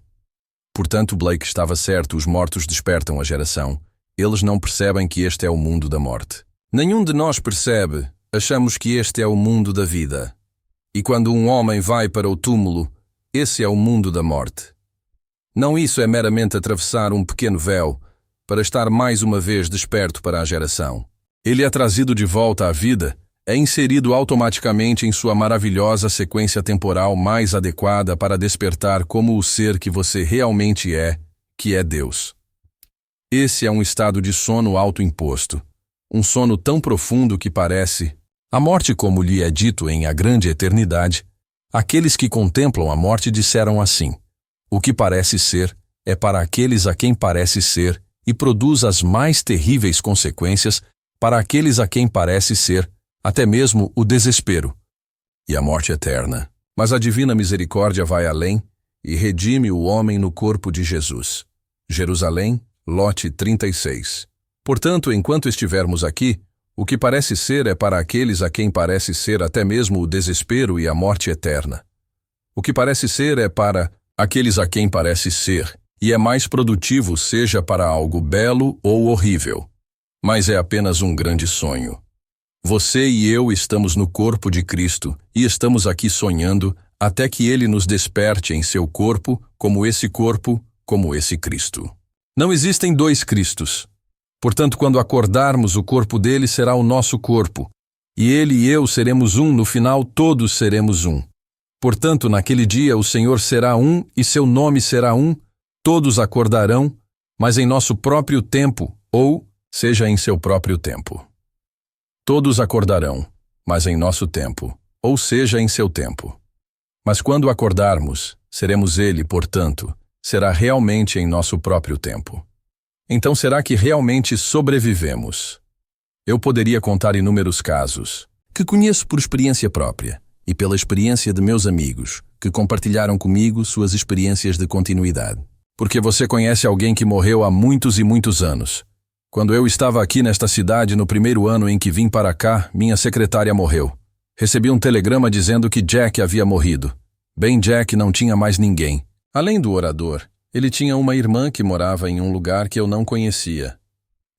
Portanto, Blake estava certo, os mortos despertam a geração. Eles não percebem que este é o mundo da morte. Nenhum de nós percebe, achamos que este é o mundo da vida. E quando um homem vai para o túmulo, esse é o mundo da morte. Não isso é meramente atravessar um pequeno véu para estar mais uma vez desperto para a geração. Ele é trazido de volta à vida, é inserido automaticamente em sua maravilhosa sequência temporal mais adequada para despertar como o ser que você realmente é, que é Deus. Esse é um estado de sono autoimposto, um sono tão profundo que parece a morte, como lhe é dito em A Grande Eternidade. Aqueles que contemplam a morte disseram assim: o que parece ser é para aqueles a quem parece ser e produz as mais terríveis consequências para aqueles a quem parece ser, até mesmo o desespero e a morte eterna. Mas a divina misericórdia vai além e redime o homem no corpo de Jesus. Jerusalém, Lote 36. Portanto, enquanto estivermos aqui, o que parece ser é para aqueles a quem parece ser até mesmo o desespero e a morte eterna. O que parece ser é para aqueles a quem parece ser, e é mais produtivo seja para algo belo ou horrível. Mas é apenas um grande sonho. Você e eu estamos no corpo de Cristo e estamos aqui sonhando até que Ele nos desperte em seu corpo, como esse Cristo. Não existem dois Cristos. Portanto, quando acordarmos, o corpo dele será o nosso corpo, e ele e eu seremos um, no final todos seremos um. Portanto, naquele dia o Senhor será um e seu nome será um, todos acordarão, mas em nosso próprio tempo, ou seja, em seu próprio tempo. Todos acordarão, mas em nosso tempo, ou seja, em seu tempo. Mas quando acordarmos, seremos ele, portanto, será realmente em nosso próprio tempo. Então será que realmente sobrevivemos? Eu poderia contar inúmeros casos, que conheço por experiência própria, e pela experiência de meus amigos, que compartilharam comigo suas experiências de continuidade. Porque você conhece alguém que morreu há muitos e muitos anos. Quando eu estava aqui nesta cidade no primeiro ano em que vim para cá, minha secretária morreu. Recebi um telegrama dizendo que Jack havia morrido. Bem, Jack não tinha mais ninguém. Além do orador, ele tinha uma irmã que morava em um lugar que eu não conhecia.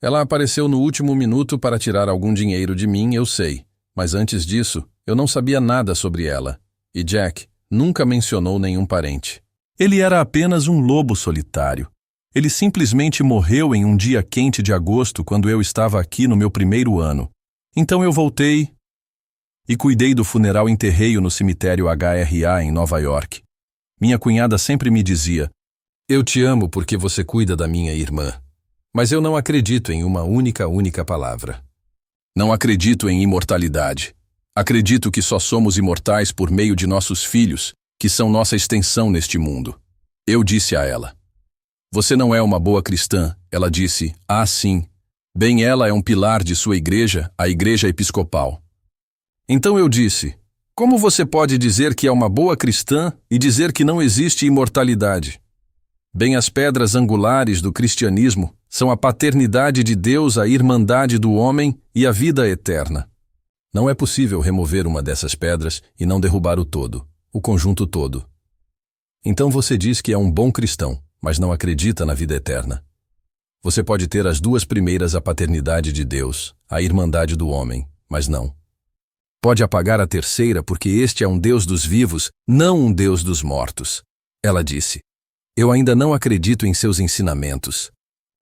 Ela apareceu no último minuto para tirar algum dinheiro de mim, eu sei. Mas antes disso, eu não sabia nada sobre ela. E Jack nunca mencionou nenhum parente. Ele era apenas um lobo solitário. Ele simplesmente morreu em um dia quente de agosto quando eu estava aqui no meu primeiro ano. Então eu voltei e cuidei do funeral e enterrei-o no cemitério HRA em Nova York. Minha cunhada sempre me dizia: eu te amo porque você cuida da minha irmã. Mas eu não acredito em uma única palavra. Não acredito em imortalidade. Acredito que só somos imortais por meio de nossos filhos, que são nossa extensão neste mundo. Eu disse a ela: você não é uma boa cristã. Ela disse: ah, sim. Bem, ela é um pilar de sua igreja, a Igreja Episcopal. Então eu disse: como você pode dizer que é uma boa cristã e dizer que não existe imortalidade? Bem, as pedras angulares do cristianismo são a paternidade de Deus, a irmandade do homem e a vida eterna. Não é possível remover uma dessas pedras e não derrubar o todo, o conjunto todo. Então você diz que é um bom cristão, mas não acredita na vida eterna. Você pode ter as duas primeiras, a paternidade de Deus, a irmandade do homem, mas não. Pode apagar a terceira porque este é um Deus dos vivos, não um Deus dos mortos. Ela disse: eu ainda não acredito em seus ensinamentos.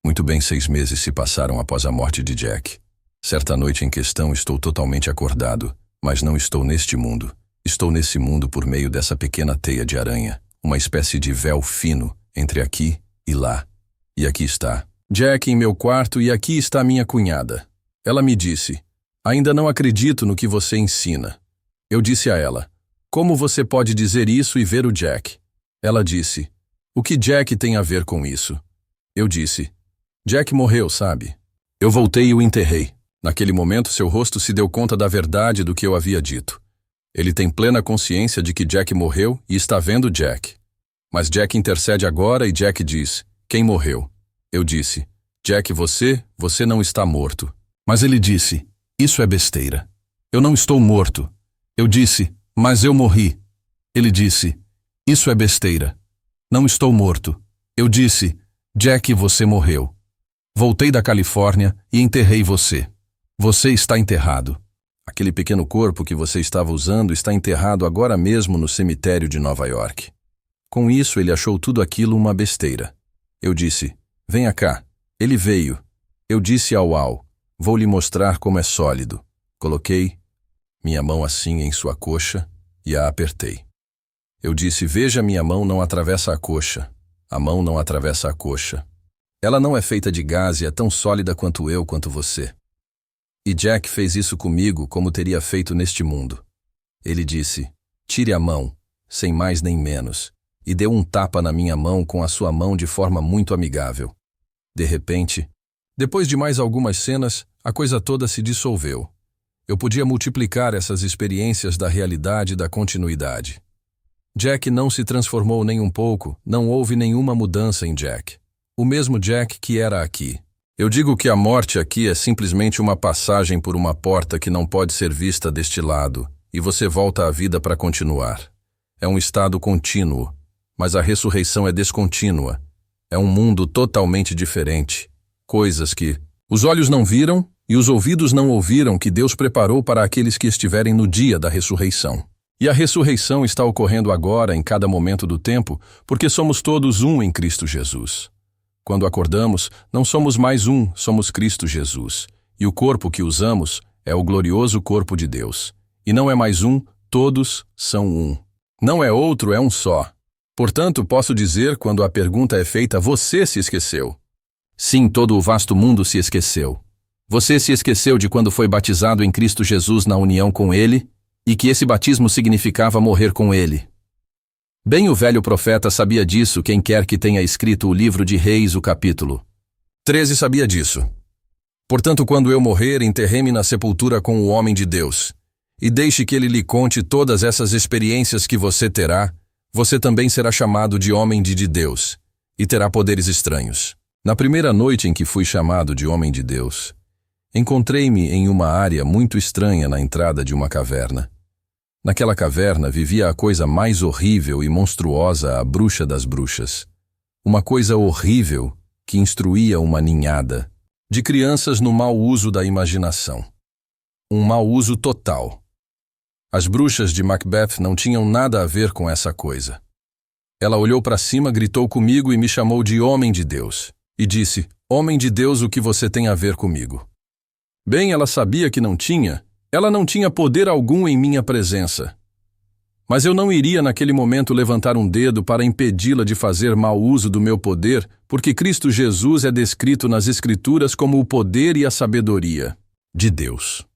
Muito bem, 6 meses se passaram após a morte de Jack. Certa noite em questão estou totalmente acordado, mas não estou neste mundo. Estou nesse mundo por meio dessa pequena teia de aranha, uma espécie de véu fino entre aqui e lá. E aqui está Jack em meu quarto e aqui está minha cunhada. Ela me disse: ainda não acredito no que você ensina. Eu disse a ela: como você pode dizer isso e ver o Jack? Ela disse: o que Jack tem a ver com isso? Eu disse: Jack morreu, sabe? Eu voltei e o enterrei. Naquele momento, seu rosto se deu conta da verdade do que eu havia dito. Ele tem plena consciência de que Jack morreu e está vendo Jack. Mas Jack intercede agora e Jack diz: quem morreu? Eu disse: Jack, você não está morto. Mas ele disse: isso é besteira. Eu não estou morto. Eu disse: mas eu morri. Ele disse: isso é besteira. Não estou morto. Eu disse: Jack, você morreu. Voltei da Califórnia e enterrei você. Você está enterrado. Aquele pequeno corpo que você estava usando está enterrado agora mesmo no cemitério de Nova York. Com isso, ele achou tudo aquilo uma besteira. Eu disse: venha cá. Ele veio. Eu disse ao Vou lhe mostrar como é sólido. Coloquei minha mão assim em sua coxa e a apertei. Eu disse, veja, minha mão não atravessa a coxa. A mão não atravessa a coxa. Ela não é feita de gás e é tão sólida quanto eu, quanto você. E Jack fez isso comigo como teria feito neste mundo. Ele disse, tire a mão, sem mais nem menos, e deu um tapa na minha mão com a sua mão de forma muito amigável. De repente, depois de mais algumas cenas, a coisa toda se dissolveu. Eu podia multiplicar essas experiências da realidade e da continuidade. Jack não se transformou nem um pouco, não houve nenhuma mudança em Jack. O mesmo Jack que era aqui. Eu digo que a morte aqui é simplesmente uma passagem por uma porta que não pode ser vista deste lado, e você volta à vida para continuar. É um estado contínuo, mas a ressurreição é descontínua. É um mundo totalmente diferente. Coisas que os olhos não viram e os ouvidos não ouviram que Deus preparou para aqueles que estiverem no dia da ressurreição. E a ressurreição está ocorrendo agora, em cada momento do tempo, porque somos todos um em Cristo Jesus. Quando acordamos, não somos mais um, somos Cristo Jesus. E o corpo que usamos é o glorioso corpo de Deus. E não é mais um, todos são um. Não é outro, é um só. Portanto, posso dizer, quando a pergunta é feita, você se esqueceu. Sim, todo o vasto mundo se esqueceu. Você se esqueceu de quando foi batizado em Cristo Jesus na união com Ele, e que esse batismo significava morrer com Ele. Bem, o velho profeta sabia disso, quem quer que tenha escrito o livro de Reis, o capítulo 13 sabia disso. Portanto, quando eu morrer, enterrei-me na sepultura com o homem de Deus, e deixe que ele lhe conte todas essas experiências que você terá, você também será chamado de homem de Deus, e terá poderes estranhos. Na primeira noite em que fui chamado de homem de Deus, encontrei-me em uma área muito estranha na entrada de uma caverna. Naquela caverna vivia a coisa mais horrível e monstruosa, a bruxa das bruxas. Uma coisa horrível que instruía uma ninhada de crianças no mau uso da imaginação. Um mau uso total. As bruxas de Macbeth não tinham nada a ver com essa coisa. Ela olhou para cima, gritou comigo e me chamou de homem de Deus. E disse, homem de Deus, o que você tem a ver comigo? Bem, ela sabia que não tinha. Ela não tinha poder algum em minha presença. Mas eu não iria naquele momento levantar um dedo para impedi-la de fazer mau uso do meu poder, porque Cristo Jesus é descrito nas Escrituras como o poder e a sabedoria de Deus.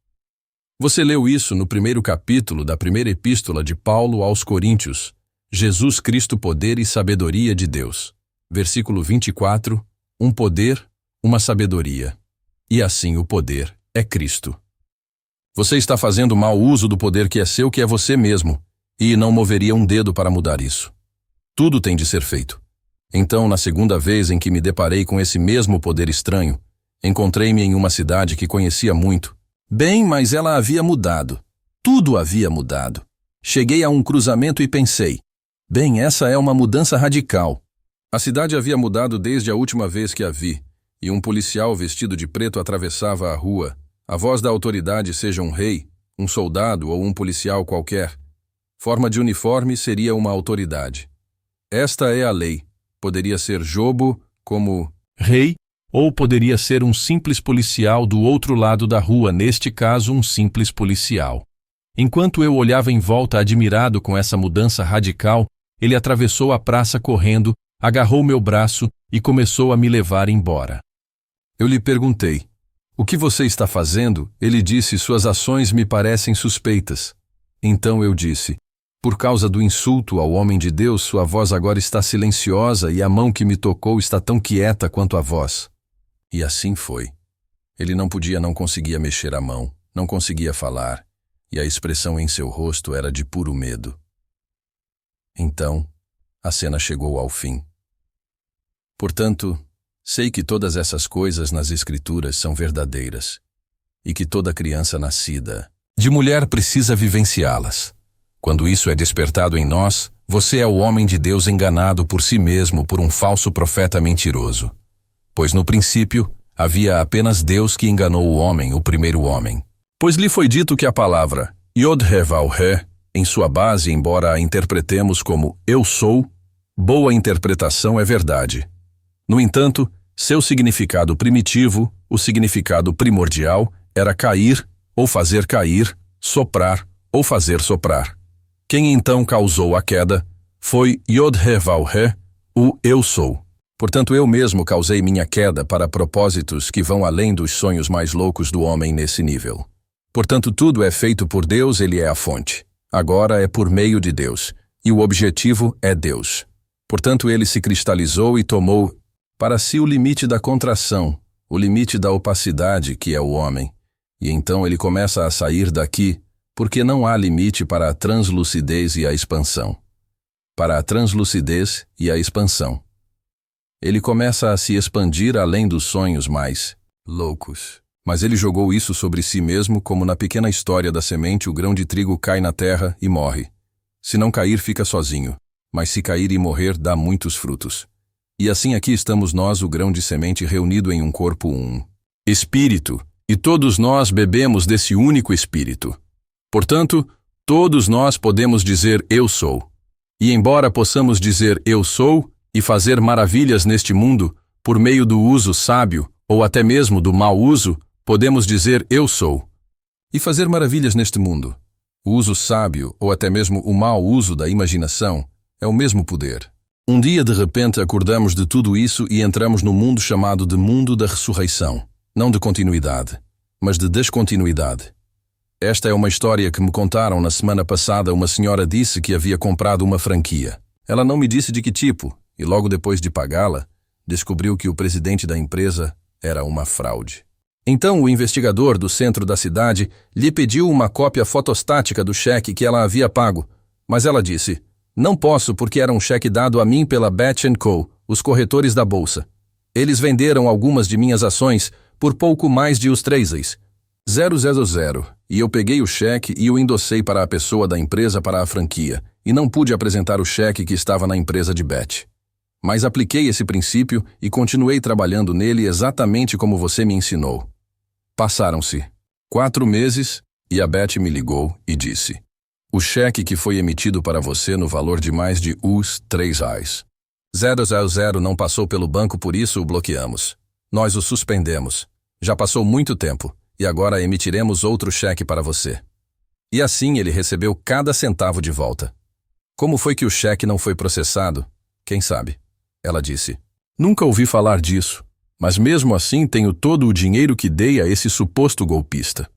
Você leu isso no primeiro capítulo da primeira epístola de Paulo aos Coríntios. Jesus Cristo, poder e sabedoria de Deus. Versículo 24, um poder, uma sabedoria. E assim o poder é Cristo. Você está fazendo mau uso do poder que é seu, que é você mesmo, e não moveria um dedo para mudar isso. Tudo tem de ser feito. Então, na segunda vez em que me deparei com esse mesmo poder estranho, encontrei-me em uma cidade que conhecia muito. Bem, mas ela havia mudado. Tudo havia mudado. Cheguei a um cruzamento e pensei, bem, essa é uma mudança radical. A cidade havia mudado desde a última vez que a vi, e um policial vestido de preto atravessava a rua. A voz da autoridade, seja um rei, um soldado ou um policial qualquer. Forma de uniforme seria uma autoridade. Esta é a lei. Poderia ser Jobo como rei, ou poderia ser um simples policial do outro lado da rua, neste caso um simples policial. Enquanto eu olhava em volta admirado com essa mudança radical, ele atravessou a praça correndo, agarrou meu braço e começou a me levar embora. Eu lhe perguntei, o que você está fazendo? Ele disse, suas ações me parecem suspeitas. Então eu disse, por causa do insulto ao homem de Deus, sua voz agora está silenciosa e a mão que me tocou está tão quieta quanto a voz. E assim foi. Ele não conseguia mexer a mão, não conseguia falar, e a expressão em seu rosto era de puro medo. Então, a cena chegou ao fim. Portanto, sei que todas essas coisas nas Escrituras são verdadeiras, e que toda criança nascida de mulher precisa vivenciá-las. Quando isso é despertado em nós, você é o homem de Deus enganado por si mesmo por um falso profeta mentiroso. Pois no princípio, havia apenas Deus que enganou o homem, o primeiro homem. Pois lhe foi dito que a palavra Yod-He-Vav-He, em sua base, embora a interpretemos como eu sou, boa interpretação é verdade. No entanto, Seu significado primitivo, o significado primordial, era cair ou fazer cair, soprar ou fazer soprar. Quem então causou a queda foi Yod-He-Vav-He, o Eu Sou. Portanto, eu mesmo causei minha queda para propósitos que vão além dos sonhos mais loucos do homem nesse nível. Portanto, tudo é feito por Deus, ele é a fonte. Agora é por meio de Deus, e o objetivo é Deus. Portanto, ele se cristalizou e tomou para si o limite da contração, o limite da opacidade, que é o homem. E então ele começa a sair daqui, porque não há limite para a translucidez e a expansão. Para a translucidez e a expansão. Ele começa a se expandir além dos sonhos mais loucos. Mas ele jogou isso sobre si mesmo, como na pequena história da semente, o grão de trigo cai na terra e morre. Se não cair, fica sozinho, mas se cair e morrer, dá muitos frutos. E assim aqui estamos nós, o grão de semente reunido em um corpo, um espírito, e todos nós bebemos desse único espírito. Portanto, todos nós podemos dizer eu sou. E embora possamos dizer eu sou e fazer maravilhas neste mundo, por meio do uso sábio ou até mesmo do mau uso, podemos dizer eu sou. E fazer maravilhas neste mundo. O uso sábio ou até mesmo o mau uso da imaginação é o mesmo poder. Um dia de repente acordamos de tudo isso e entramos no mundo chamado de mundo da ressurreição. Não de continuidade, mas de descontinuidade. Esta é uma história que me contaram na semana passada. Uma senhora disse que havia comprado uma franquia. Ela não me disse de que tipo, e logo depois de pagá-la, descobriu que o presidente da empresa era uma fraude. Então o investigador do centro da cidade lhe pediu uma cópia fotostática do cheque que ela havia pago, mas ela disse, não posso porque era um cheque dado a mim pela Beth & Co., os corretores da bolsa. Eles venderam algumas de minhas ações por pouco mais de os 3,000, e eu peguei o cheque e o endossei para a pessoa da empresa para a franquia, e não pude apresentar o cheque que estava na empresa de Beth. Mas apliquei esse princípio e continuei trabalhando nele exatamente como você me ensinou. Passaram-se 4 meses e a Beth me ligou e disse, o cheque que foi emitido para você no valor de mais de os 3,000 não passou pelo banco, por isso o bloqueamos. Nós o suspendemos. Já passou muito tempo e agora emitiremos outro cheque para você. E assim ele recebeu cada centavo de volta. Como foi que o cheque não foi processado? Quem sabe? Ela disse, nunca ouvi falar disso, mas mesmo assim tenho todo o dinheiro que dei a esse suposto golpista.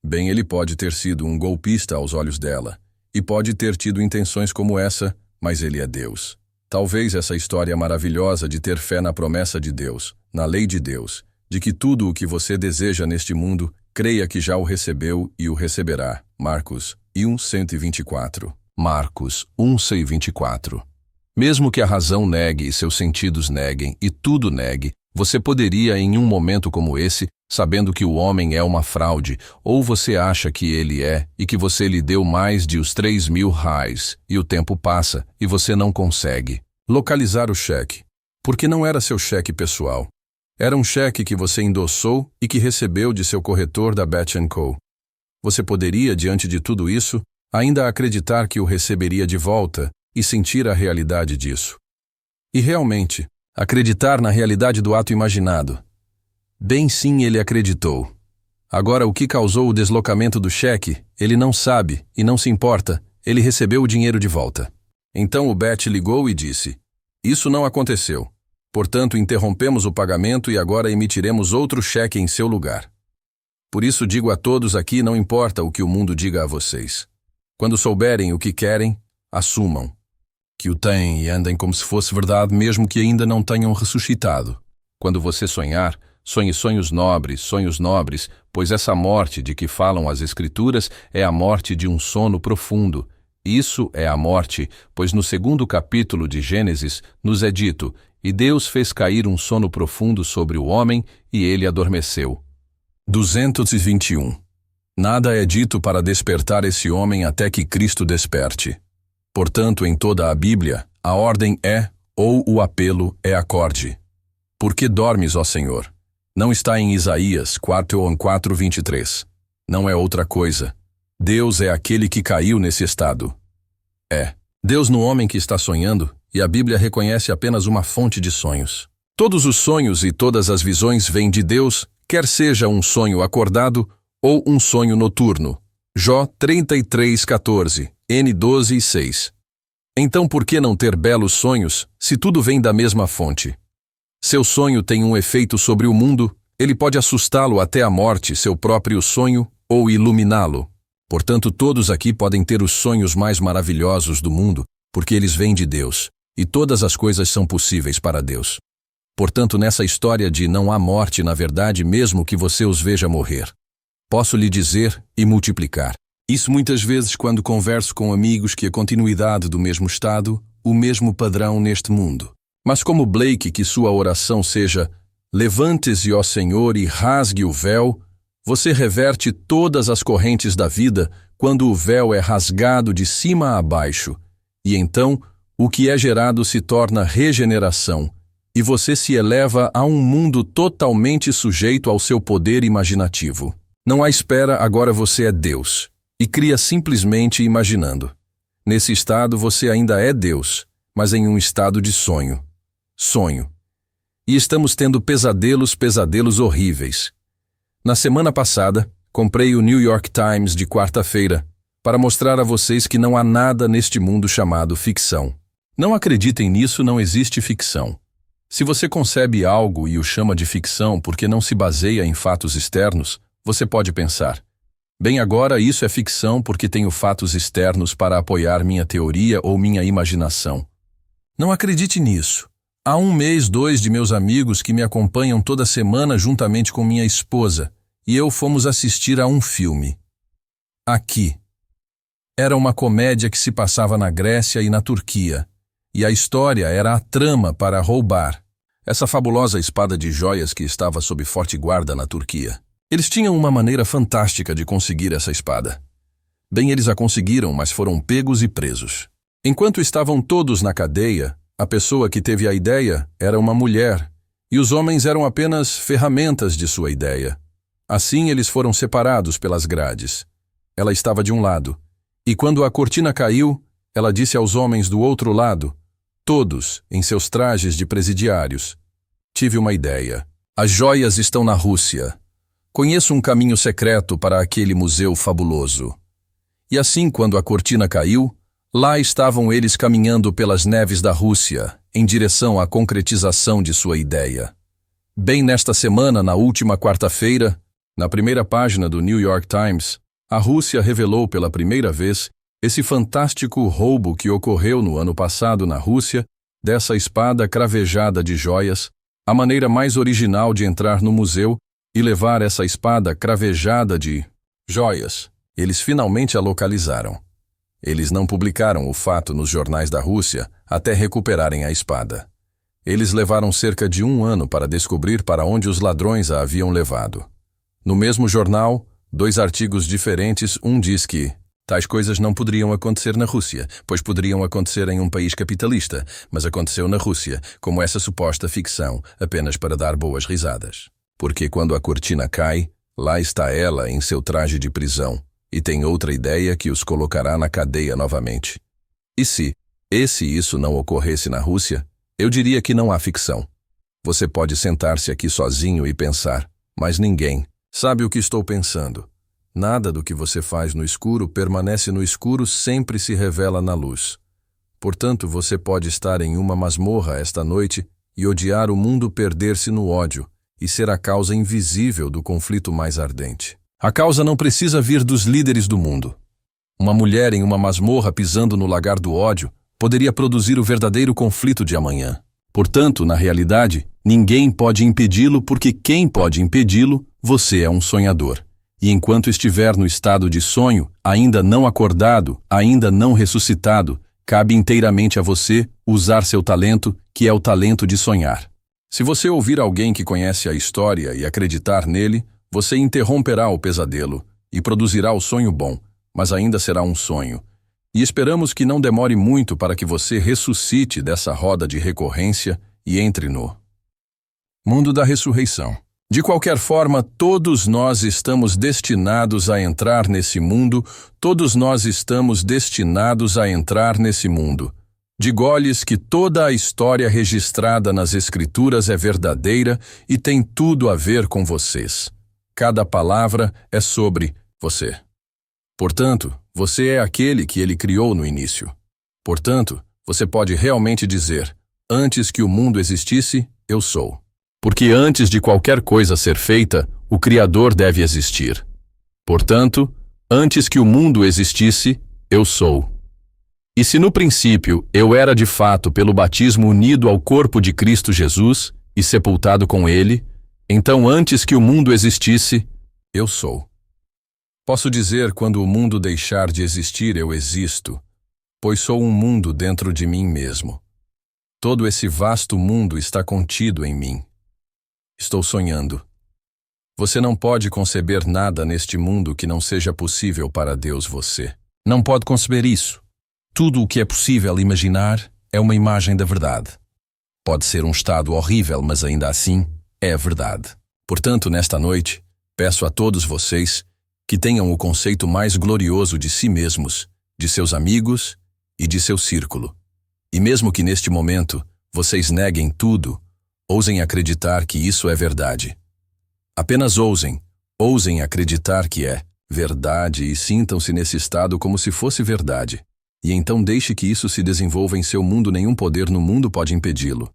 Bem, ele pode ter sido um golpista aos olhos dela, e pode ter tido intenções como essa, mas ele é Deus. Talvez essa história maravilhosa de ter fé na promessa de Deus, na lei de Deus, de que tudo o que você deseja neste mundo, creia que já o recebeu e o receberá. Marcos 1:124. Marcos 1:24. Mesmo que a razão negue e seus sentidos neguem e tudo negue, você poderia em um momento como esse, sabendo que o homem é uma fraude, ou você acha que ele é e que você lhe deu mais de os 3.000 reais, e o tempo passa e você não consegue localizar o cheque, porque não era seu cheque pessoal. Era um cheque que você endossou e que recebeu de seu corretor da Beth & Co. Você poderia, diante de tudo isso, ainda acreditar que o receberia de volta e sentir a realidade disso. E realmente, acreditar na realidade do ato imaginado. Bem sim, ele acreditou. Agora, o que causou o deslocamento do cheque, ele não sabe e não se importa, ele recebeu o dinheiro de volta. Então o Beth ligou e disse, isso não aconteceu. Portanto, interrompemos o pagamento e agora emitiremos outro cheque em seu lugar. Por isso digo a todos aqui, não importa o que o mundo diga a vocês. Quando souberem o que querem, assumam que o têm e andem como se fosse verdade, mesmo que ainda não tenham ressuscitado. Quando você sonhar, sonhe sonhos nobres, pois essa morte de que falam as Escrituras é a morte de um sono profundo. Isso é a morte, pois no 2º capítulo de Gênesis nos é dito, e Deus fez cair um sono profundo sobre o homem e ele adormeceu. 221. Nada é dito para despertar esse homem até que Cristo desperte. Portanto, em toda a Bíblia, a ordem é, ou o apelo é acorde. Por que dormes, ó Senhor? Não está em Isaías 4:23. Não é outra coisa. Deus é aquele que caiu nesse estado. É. Deus no homem que está sonhando, e a Bíblia reconhece apenas uma fonte de sonhos. Todos os sonhos e todas as visões vêm de Deus, quer seja um sonho acordado ou um sonho noturno. Jó 33:14, N 12:6. Então por que não ter belos sonhos, se tudo vem da mesma fonte? Seu sonho tem um efeito sobre o mundo, ele pode assustá-lo até a morte, seu próprio sonho, ou iluminá-lo. Portanto, todos aqui podem ter os sonhos mais maravilhosos do mundo, porque eles vêm de Deus, e todas as coisas são possíveis para Deus. Portanto, nessa história de não há morte, na verdade, mesmo que você os veja morrer, posso lhe dizer e multiplicar. Isso muitas vezes quando converso com amigos que a continuidade do mesmo estado, o mesmo padrão neste mundo. Mas como Blake, que sua oração seja: levante-se, ó Senhor, e rasgue o véu, você reverte todas as correntes da vida quando o véu é rasgado de cima a baixo, e então o que é gerado se torna regeneração, e você se eleva a um mundo totalmente sujeito ao seu poder imaginativo. Não há espera, agora você é Deus, e cria simplesmente imaginando. Nesse estado você ainda é Deus, mas em um estado de sonho. Sonho. E estamos tendo pesadelos horríveis. Na semana passada, comprei o New York Times de quarta-feira para mostrar a vocês que não há nada neste mundo chamado ficção. Não acreditem nisso, não existe ficção. Se você concebe algo e o chama de ficção porque não se baseia em fatos externos, você pode pensar: bem, agora isso é ficção porque tenho fatos externos para apoiar minha teoria ou minha imaginação. Não acredite nisso. Há um mês, 2 de meus amigos que me acompanham toda semana juntamente com minha esposa, e eu fomos assistir a um filme. Aqui. Era uma comédia que se passava na Grécia e na Turquia, e a história era a trama para roubar essa fabulosa espada de joias que estava sob forte guarda na Turquia. Eles tinham uma maneira fantástica de conseguir essa espada. Bem, eles a conseguiram, mas foram pegos e presos. Enquanto estavam todos na cadeia, a pessoa que teve a ideia era uma mulher, e os homens eram apenas ferramentas de sua ideia. Assim eles foram separados pelas grades. Ela estava de um lado, e quando a cortina caiu, ela disse aos homens do outro lado, todos em seus trajes de presidiários: tive uma ideia. As joias estão na Rússia. Conheço um caminho secreto para aquele museu fabuloso. E assim, quando a cortina caiu, lá estavam eles caminhando pelas neves da Rússia, em direção à concretização de sua ideia. Bem nesta semana, na última quarta-feira, na primeira página do New York Times, a Rússia revelou pela primeira vez esse fantástico roubo que ocorreu no ano passado na Rússia, dessa espada cravejada de joias, a maneira mais original de entrar no museu e levar essa espada cravejada de joias. Eles finalmente a localizaram. Eles não publicaram o fato nos jornais da Rússia até recuperarem a espada. Eles levaram cerca de 1 ano para descobrir para onde os ladrões a haviam levado. No mesmo jornal, 2 artigos diferentes, um diz que tais coisas não poderiam acontecer na Rússia, pois poderiam acontecer em um país capitalista, mas aconteceu na Rússia, como essa suposta ficção, apenas para dar boas risadas. Porque quando a cortina cai, lá está ela em seu traje de prisão, e tem outra ideia que os colocará na cadeia novamente. E se isso não ocorresse na Rússia, eu diria que não há ficção. Você pode sentar-se aqui sozinho e pensar, mas ninguém sabe o que estou pensando. Nada do que você faz no escuro permanece no escuro, sempre se revela na luz. Portanto, você pode estar em uma masmorra esta noite e odiar o mundo, perder-se no ódio e ser a causa invisível do conflito mais ardente. A causa não precisa vir dos líderes do mundo. Uma mulher em uma masmorra pisando no lagar do ódio poderia produzir o verdadeiro conflito de amanhã. Portanto, na realidade, ninguém pode impedi-lo, porque quem pode impedi-lo, você é um sonhador. E enquanto estiver no estado de sonho, ainda não acordado, ainda não ressuscitado, cabe inteiramente a você usar seu talento, que é o talento de sonhar. Se você ouvir alguém que conhece a história e acreditar nele, você interromperá o pesadelo e produzirá o sonho bom, mas ainda será um sonho. E esperamos que não demore muito para que você ressuscite dessa roda de recorrência e entre no mundo da ressurreição. De qualquer forma, todos nós estamos destinados a entrar nesse mundo, todos nós estamos destinados a entrar nesse mundo. Digo-lhes que toda a história registrada nas Escrituras é verdadeira e tem tudo a ver com vocês. Cada palavra é sobre você. Portanto, você é aquele que ele criou no início. Portanto, você pode realmente dizer: antes que o mundo existisse, eu sou. Porque antes de qualquer coisa ser feita, o Criador deve existir. Portanto, antes que o mundo existisse, eu sou. E se no princípio eu era de fato pelo batismo unido ao corpo de Cristo Jesus e sepultado com ele, então antes que o mundo existisse, eu sou. Posso dizer quando o mundo deixar de existir, eu existo, pois sou um mundo dentro de mim mesmo. Todo esse vasto mundo está contido em mim. Estou sonhando. Você não pode conceber nada neste mundo que não seja possível para Deus você. Não pode conceber isso. Tudo o que é possível imaginar é uma imagem da verdade. Pode ser um estado horrível, mas ainda assim é a verdade. Portanto, nesta noite, peço a todos vocês que tenham o conceito mais glorioso de si mesmos, de seus amigos e de seu círculo. E mesmo que neste momento vocês neguem tudo, ousem acreditar que isso é verdade. Apenas ousem acreditar que é verdade e sintam-se nesse estado como se fosse verdade. E então deixe que isso se desenvolva em seu mundo, nenhum poder no mundo pode impedi-lo.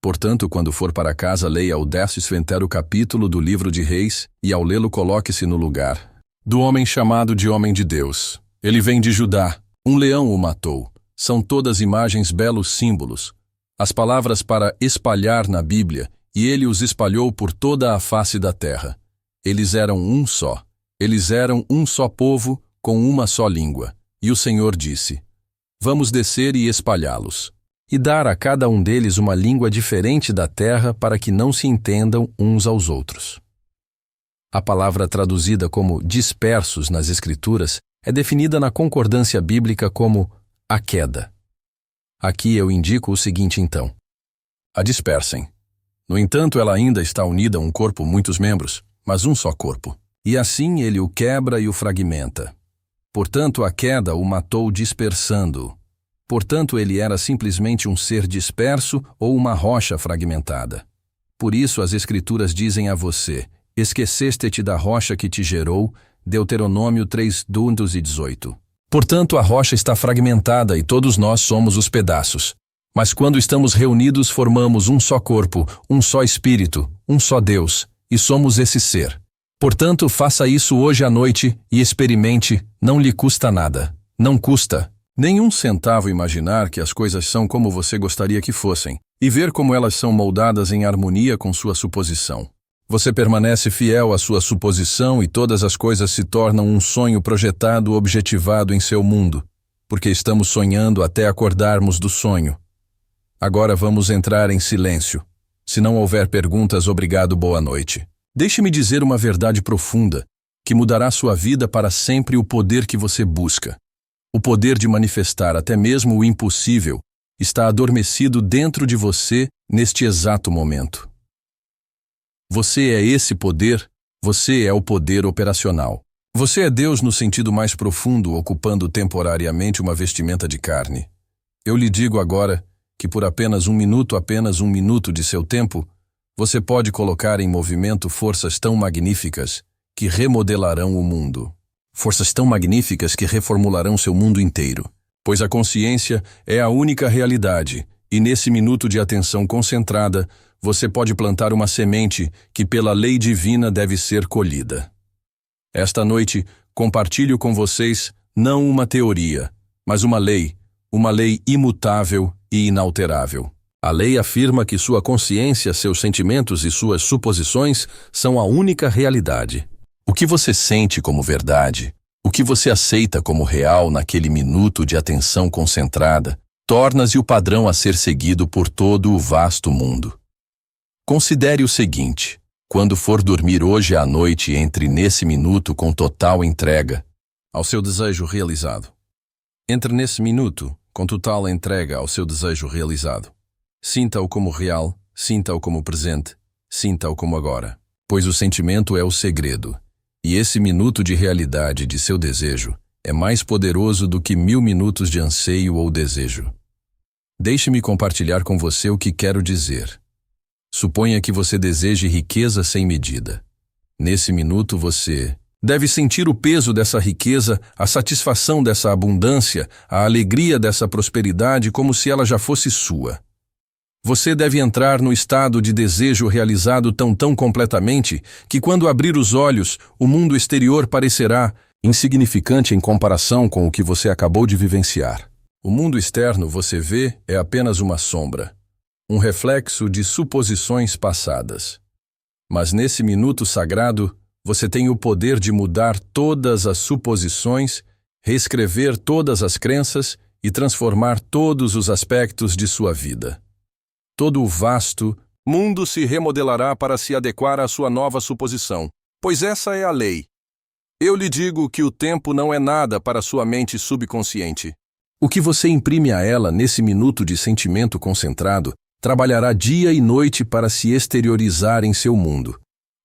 Portanto, quando for para casa, leia o 10º capítulo do livro de Reis e ao lê-lo coloque-se no lugar do homem chamado de homem de Deus. Ele vem de Judá, um leão o matou. São todas imagens, belos símbolos. As palavras para espalhar na Bíblia, e ele os espalhou por toda a face da terra. Eles eram um só. Eles eram um só povo, com uma só língua. E o Senhor disse: vamos descer e espalhá-los, e dar a cada um deles uma língua diferente da terra para que não se entendam uns aos outros. A palavra traduzida como dispersos nas Escrituras é definida na concordância bíblica como a queda. Aqui eu indico o seguinte então: a dispersem. No entanto, ela ainda está unida a um corpo, muitos membros, mas um só corpo. E assim ele o quebra e o fragmenta. Portanto, a queda o matou dispersando-o. Portanto, ele era simplesmente um ser disperso ou uma rocha fragmentada. Por isso as Escrituras dizem a você: esqueceste-te da rocha que te gerou, Deuteronômio 3:18. Portanto, a rocha está fragmentada e todos nós somos os pedaços. Mas quando estamos reunidos, formamos um só corpo, um só Espírito, um só Deus, e somos esse ser. Portanto, faça isso hoje à noite e experimente, não lhe custa nada. Não custa nenhum centavo imaginar que as coisas são como você gostaria que fossem, e ver como elas são moldadas em harmonia com sua suposição. Você permanece fiel à sua suposição e todas as coisas se tornam um sonho projetado, objetivado em seu mundo, porque estamos sonhando até acordarmos do sonho. Agora vamos entrar em silêncio. Se não houver perguntas, obrigado, boa noite. Deixe-me dizer uma verdade profunda, que mudará sua vida para sempre: o poder que você busca. O poder de manifestar até mesmo o impossível está adormecido dentro de você neste exato momento. Você é esse poder, você é o poder operacional. Você é Deus no sentido mais profundo, ocupando temporariamente uma vestimenta de carne. Eu lhe digo agora que por apenas um minuto de seu tempo, você pode colocar em movimento forças tão magníficas que remodelarão o mundo. Forças tão magníficas que reformularão seu mundo inteiro. Pois a consciência é a única realidade, e nesse minuto de atenção concentrada, você pode plantar uma semente que pela lei divina deve ser colhida. Esta noite, compartilho com vocês não uma teoria, mas uma lei imutável e inalterável. A lei afirma que sua consciência, seus sentimentos e suas suposições são a única realidade. O que você sente como verdade, o que você aceita como real naquele minuto de atenção concentrada, torna-se o padrão a ser seguido por todo o vasto mundo. Considere o seguinte: quando for dormir hoje à noite, entre nesse minuto com total entrega ao seu desejo realizado. Entre nesse minuto com total entrega ao seu desejo realizado. Sinta-o como real, sinta-o como presente, sinta-o como agora. Pois o sentimento é o segredo. E esse minuto de realidade de seu desejo é mais poderoso do que 1000 minutos de anseio ou desejo. Deixe-me compartilhar com você o que quero dizer. Suponha que você deseje riqueza sem medida. Nesse minuto você deve sentir o peso dessa riqueza, a satisfação dessa abundância, a alegria dessa prosperidade como se ela já fosse sua. Você deve entrar no estado de desejo realizado tão completamente que quando abrir os olhos, o mundo exterior parecerá insignificante em comparação com o que você acabou de vivenciar. O mundo externo, você vê, é apenas uma sombra, um reflexo de suposições passadas. Mas nesse minuto sagrado, você tem o poder de mudar todas as suposições, reescrever todas as crenças e transformar todos os aspectos de sua vida. Todo o vasto mundo se remodelará para se adequar à sua nova suposição, pois essa é a lei. Eu lhe digo que o tempo não é nada para sua mente subconsciente. O que você imprime a ela nesse minuto de sentimento concentrado trabalhará dia e noite para se exteriorizar em seu mundo.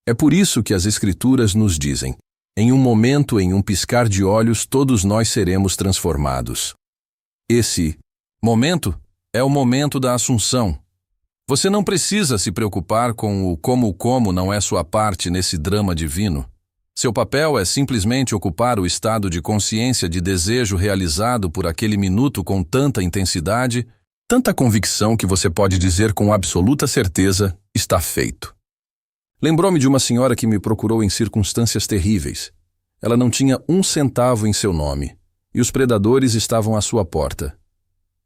É por isso que as Escrituras nos dizem: em um momento, em um piscar de olhos, todos nós seremos transformados. Esse momento é o momento da Assunção. Você não precisa se preocupar com o como não é sua parte nesse drama divino. Seu papel é simplesmente ocupar o estado de consciência de desejo realizado por aquele minuto com tanta intensidade, tanta convicção que você pode dizer com absoluta certeza: está feito. Lembrou-me de uma senhora que me procurou em circunstâncias terríveis. Ela não tinha um centavo em seu nome, e os predadores estavam à sua porta.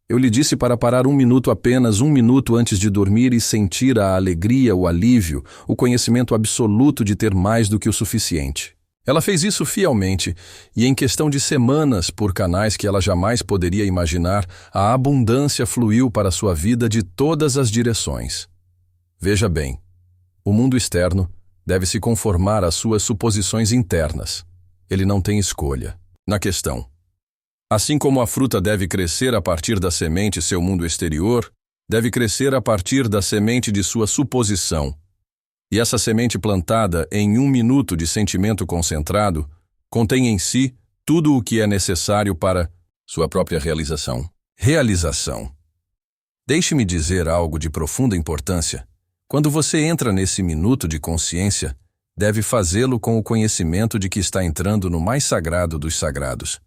Eu lhe disse para parar apenas um minuto antes de dormir e sentir a alegria, o alívio, o conhecimento absoluto de ter mais do que o suficiente. Ela fez isso fielmente, e em questão de semanas, por canais que ela jamais poderia imaginar, a abundância fluiu para sua vida de todas as direções. Veja bem, o mundo externo deve se conformar às suas suposições internas. Ele não tem escolha. Na questão: assim como a fruta deve crescer a partir da semente, seu mundo exterior deve crescer a partir da semente de sua suposição. E essa semente plantada em um minuto de sentimento concentrado contém em si tudo o que é necessário para sua própria realização. Realização. Deixe-me dizer algo de profunda importância. Quando você entra nesse minuto de consciência, deve fazê-lo com o conhecimento de que está entrando no mais sagrado dos sagrados.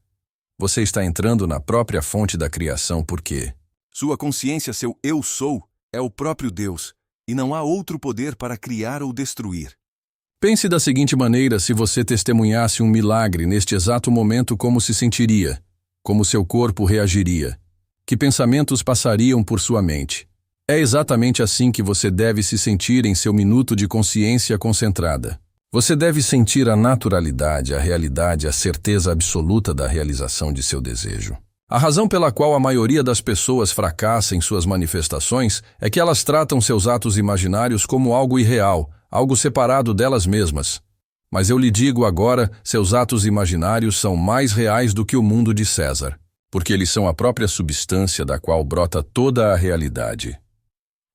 Você está entrando na própria fonte da criação porque sua consciência, seu eu sou, é o próprio Deus, e não há outro poder para criar ou destruir. Pense da seguinte maneira: se você testemunhasse um milagre neste exato momento, como se sentiria? Como seu corpo reagiria? Que pensamentos passariam por sua mente? É exatamente assim que você deve se sentir em seu minuto de consciência concentrada. Você deve sentir a naturalidade, a realidade, a certeza absoluta da realização de seu desejo. A razão pela qual a maioria das pessoas fracassa em suas manifestações é que elas tratam seus atos imaginários como algo irreal, algo separado delas mesmas. Mas eu lhe digo agora, seus atos imaginários são mais reais do que o mundo de César, porque eles são a própria substância da qual brota toda a realidade.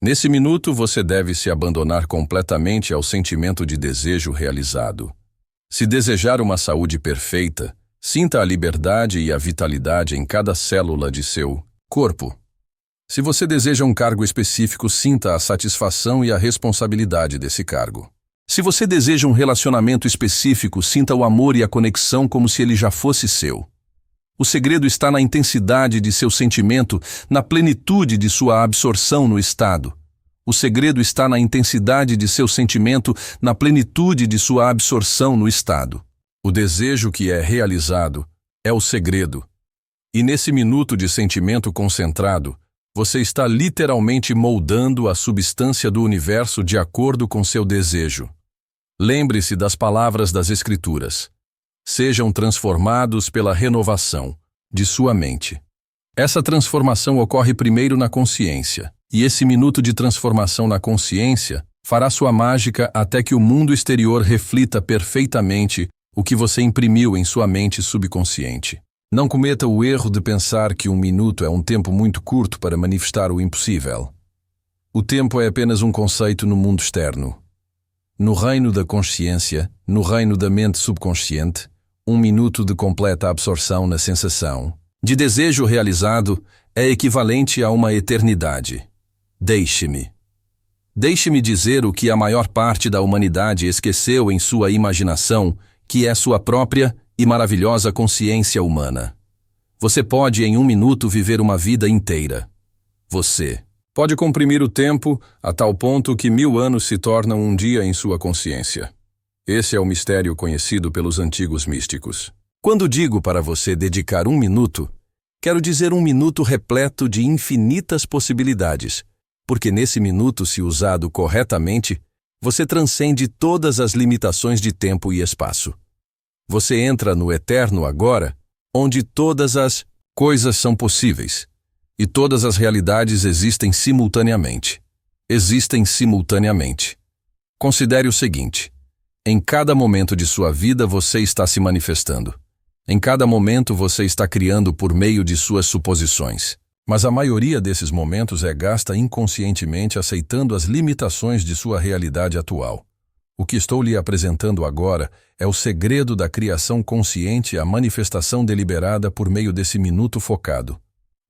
Nesse minuto, você deve se abandonar completamente ao sentimento de desejo realizado. Se desejar uma saúde perfeita, sinta a liberdade e a vitalidade em cada célula de seu corpo. Se você deseja um cargo específico, sinta a satisfação e a responsabilidade desse cargo. Se você deseja um relacionamento específico, sinta o amor e a conexão como se ele já fosse seu. O segredo está na intensidade de seu sentimento, na plenitude de sua absorção no estado. O segredo está na intensidade de seu sentimento, na plenitude de sua absorção no estado. O desejo que é realizado é o segredo. E nesse minuto de sentimento concentrado, você está literalmente moldando a substância do universo de acordo com seu desejo. Lembre-se das palavras das Escrituras. Sejam transformados pela renovação de sua mente. Essa transformação ocorre primeiro na consciência, e esse minuto de transformação na consciência fará sua mágica até que o mundo exterior reflita perfeitamente o que você imprimiu em sua mente subconsciente. Não cometa o erro de pensar que um minuto é um tempo muito curto para manifestar o impossível. O tempo é apenas um conceito no mundo externo. No reino da consciência, no reino da mente subconsciente, um minuto de completa absorção na sensação de desejo realizado é equivalente a uma eternidade. Deixe-me. Deixe-me dizer o que a maior parte da humanidade esqueceu em sua imaginação, que é sua própria e maravilhosa consciência humana. Você pode, em 1 minuto, viver uma vida inteira. Você pode comprimir o tempo a tal ponto que 1000 anos se tornam um dia em sua consciência. Esse é o mistério conhecido pelos antigos místicos. Quando digo para você dedicar 1 minuto, quero dizer 1 minuto repleto de infinitas possibilidades, porque nesse minuto, se usado corretamente, você transcende todas as limitações de tempo e espaço. Você entra no eterno agora, onde todas as coisas são possíveis, e todas as realidades existem simultaneamente. Existem simultaneamente. Considere o seguinte: em cada momento de sua vida você está se manifestando. Em cada momento você está criando por meio de suas suposições. Mas a maioria desses momentos é gasta inconscientemente aceitando as limitações de sua realidade atual. O que estou lhe apresentando agora é o segredo da criação consciente, a manifestação deliberada por meio desse minuto focado.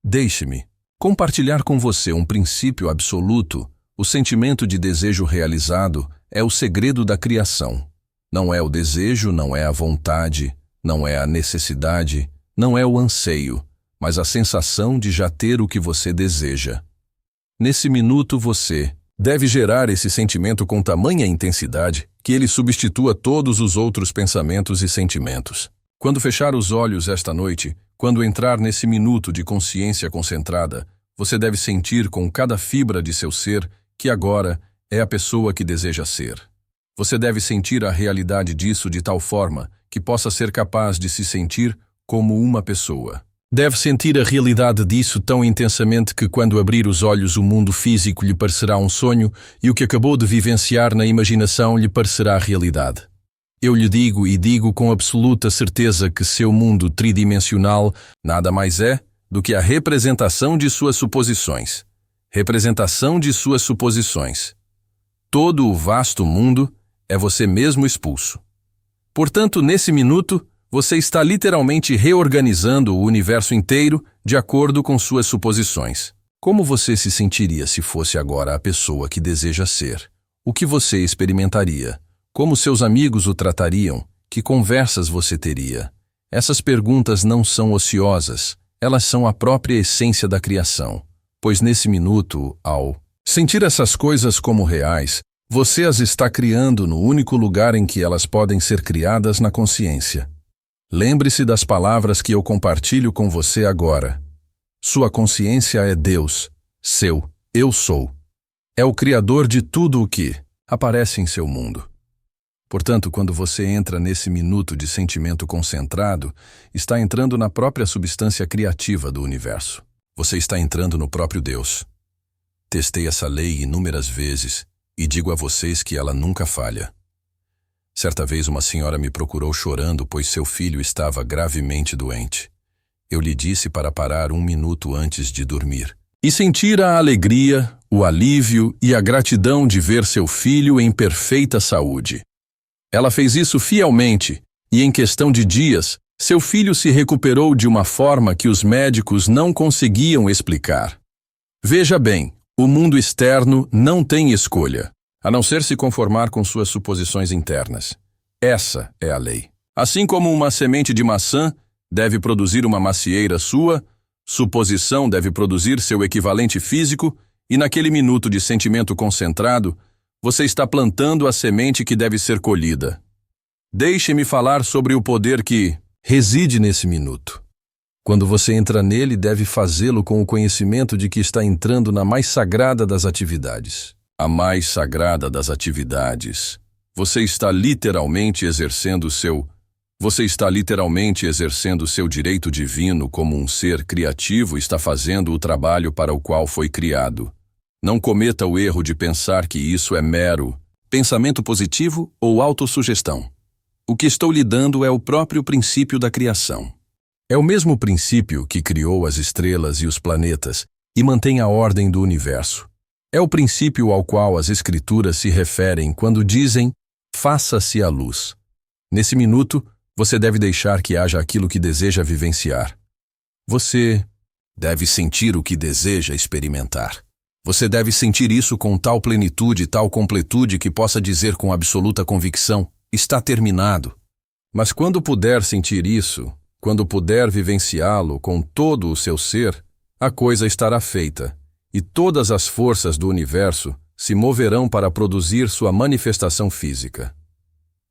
Deixe-me compartilhar com você um princípio absoluto. O sentimento de desejo realizado é o segredo da criação. Não é o desejo, não é a vontade, não é a necessidade, não é o anseio, mas a sensação de já ter o que você deseja. Nesse minuto você deve gerar esse sentimento com tamanha intensidade que ele substitua todos os outros pensamentos e sentimentos. Quando fechar os olhos esta noite, quando entrar nesse minuto de consciência concentrada, você deve sentir com cada fibra de seu ser que agora é a pessoa que deseja ser. Você deve sentir a realidade disso de tal forma que possa ser capaz de se sentir como uma pessoa. Deve sentir a realidade disso tão intensamente que quando abrir os olhos o mundo físico lhe parecerá um sonho e o que acabou de vivenciar na imaginação lhe parecerá realidade. Eu lhe digo e digo com absoluta certeza que seu mundo tridimensional nada mais é do que a representação de suas suposições. Representação de suas suposições. Todo o vasto mundo é você mesmo expulso. Portanto, nesse minuto, você está literalmente reorganizando o universo inteiro de acordo com suas suposições. Como você se sentiria se fosse agora a pessoa que deseja ser? O que você experimentaria? Como seus amigos o tratariam? Que conversas você teria? Essas perguntas não são ociosas, elas são a própria essência da criação. Pois nesse minuto, ao sentir essas coisas como reais, você as está criando no único lugar em que elas podem ser criadas, na consciência. Lembre-se das palavras que eu compartilho com você agora. Sua consciência é Deus, seu eu sou. É o Criador de tudo o que aparece em seu mundo. Portanto, quando você entra nesse minuto de sentimento concentrado, está entrando na própria substância criativa do universo. Você está entrando no próprio Deus. Testei essa lei inúmeras vezes e digo a vocês que ela nunca falha. Certa vez uma senhora me procurou chorando pois seu filho estava gravemente doente. Eu lhe disse para parar 1 minuto antes de dormir e sentir a alegria, o alívio e a gratidão de ver seu filho em perfeita saúde. Ela fez isso fielmente e em questão de dias, seu filho se recuperou de uma forma que os médicos não conseguiam explicar. Veja bem, o mundo externo não tem escolha, a não ser se conformar com suas suposições internas. Essa é a lei. Assim como uma semente de maçã deve produzir uma macieira sua, suposição deve produzir seu equivalente físico, e naquele minuto de sentimento concentrado, você está plantando a semente que deve ser colhida. Deixe-me falar sobre o poder que reside nesse minuto. Quando você entra nele, deve fazê-lo com o conhecimento de que está entrando na mais sagrada das atividades. A mais sagrada das atividades. Você está literalmente exercendo seu direito divino como um ser criativo está fazendo o trabalho para o qual foi criado. Não cometa o erro de pensar que isso é mero pensamento positivo ou autossugestão. O que estou lhe dando é o próprio princípio da criação. É o mesmo princípio que criou as estrelas e os planetas e mantém a ordem do universo. É o princípio ao qual as Escrituras se referem quando dizem, faça-se a luz. Nesse minuto, você deve deixar que haja aquilo que deseja vivenciar. Você deve sentir o que deseja experimentar. Você deve sentir isso com tal plenitude, tal completude que possa dizer com absoluta convicção: está terminado. Mas quando puder sentir isso, quando puder vivenciá-lo com todo o seu ser, a coisa estará feita, e todas as forças do universo se moverão para produzir sua manifestação física.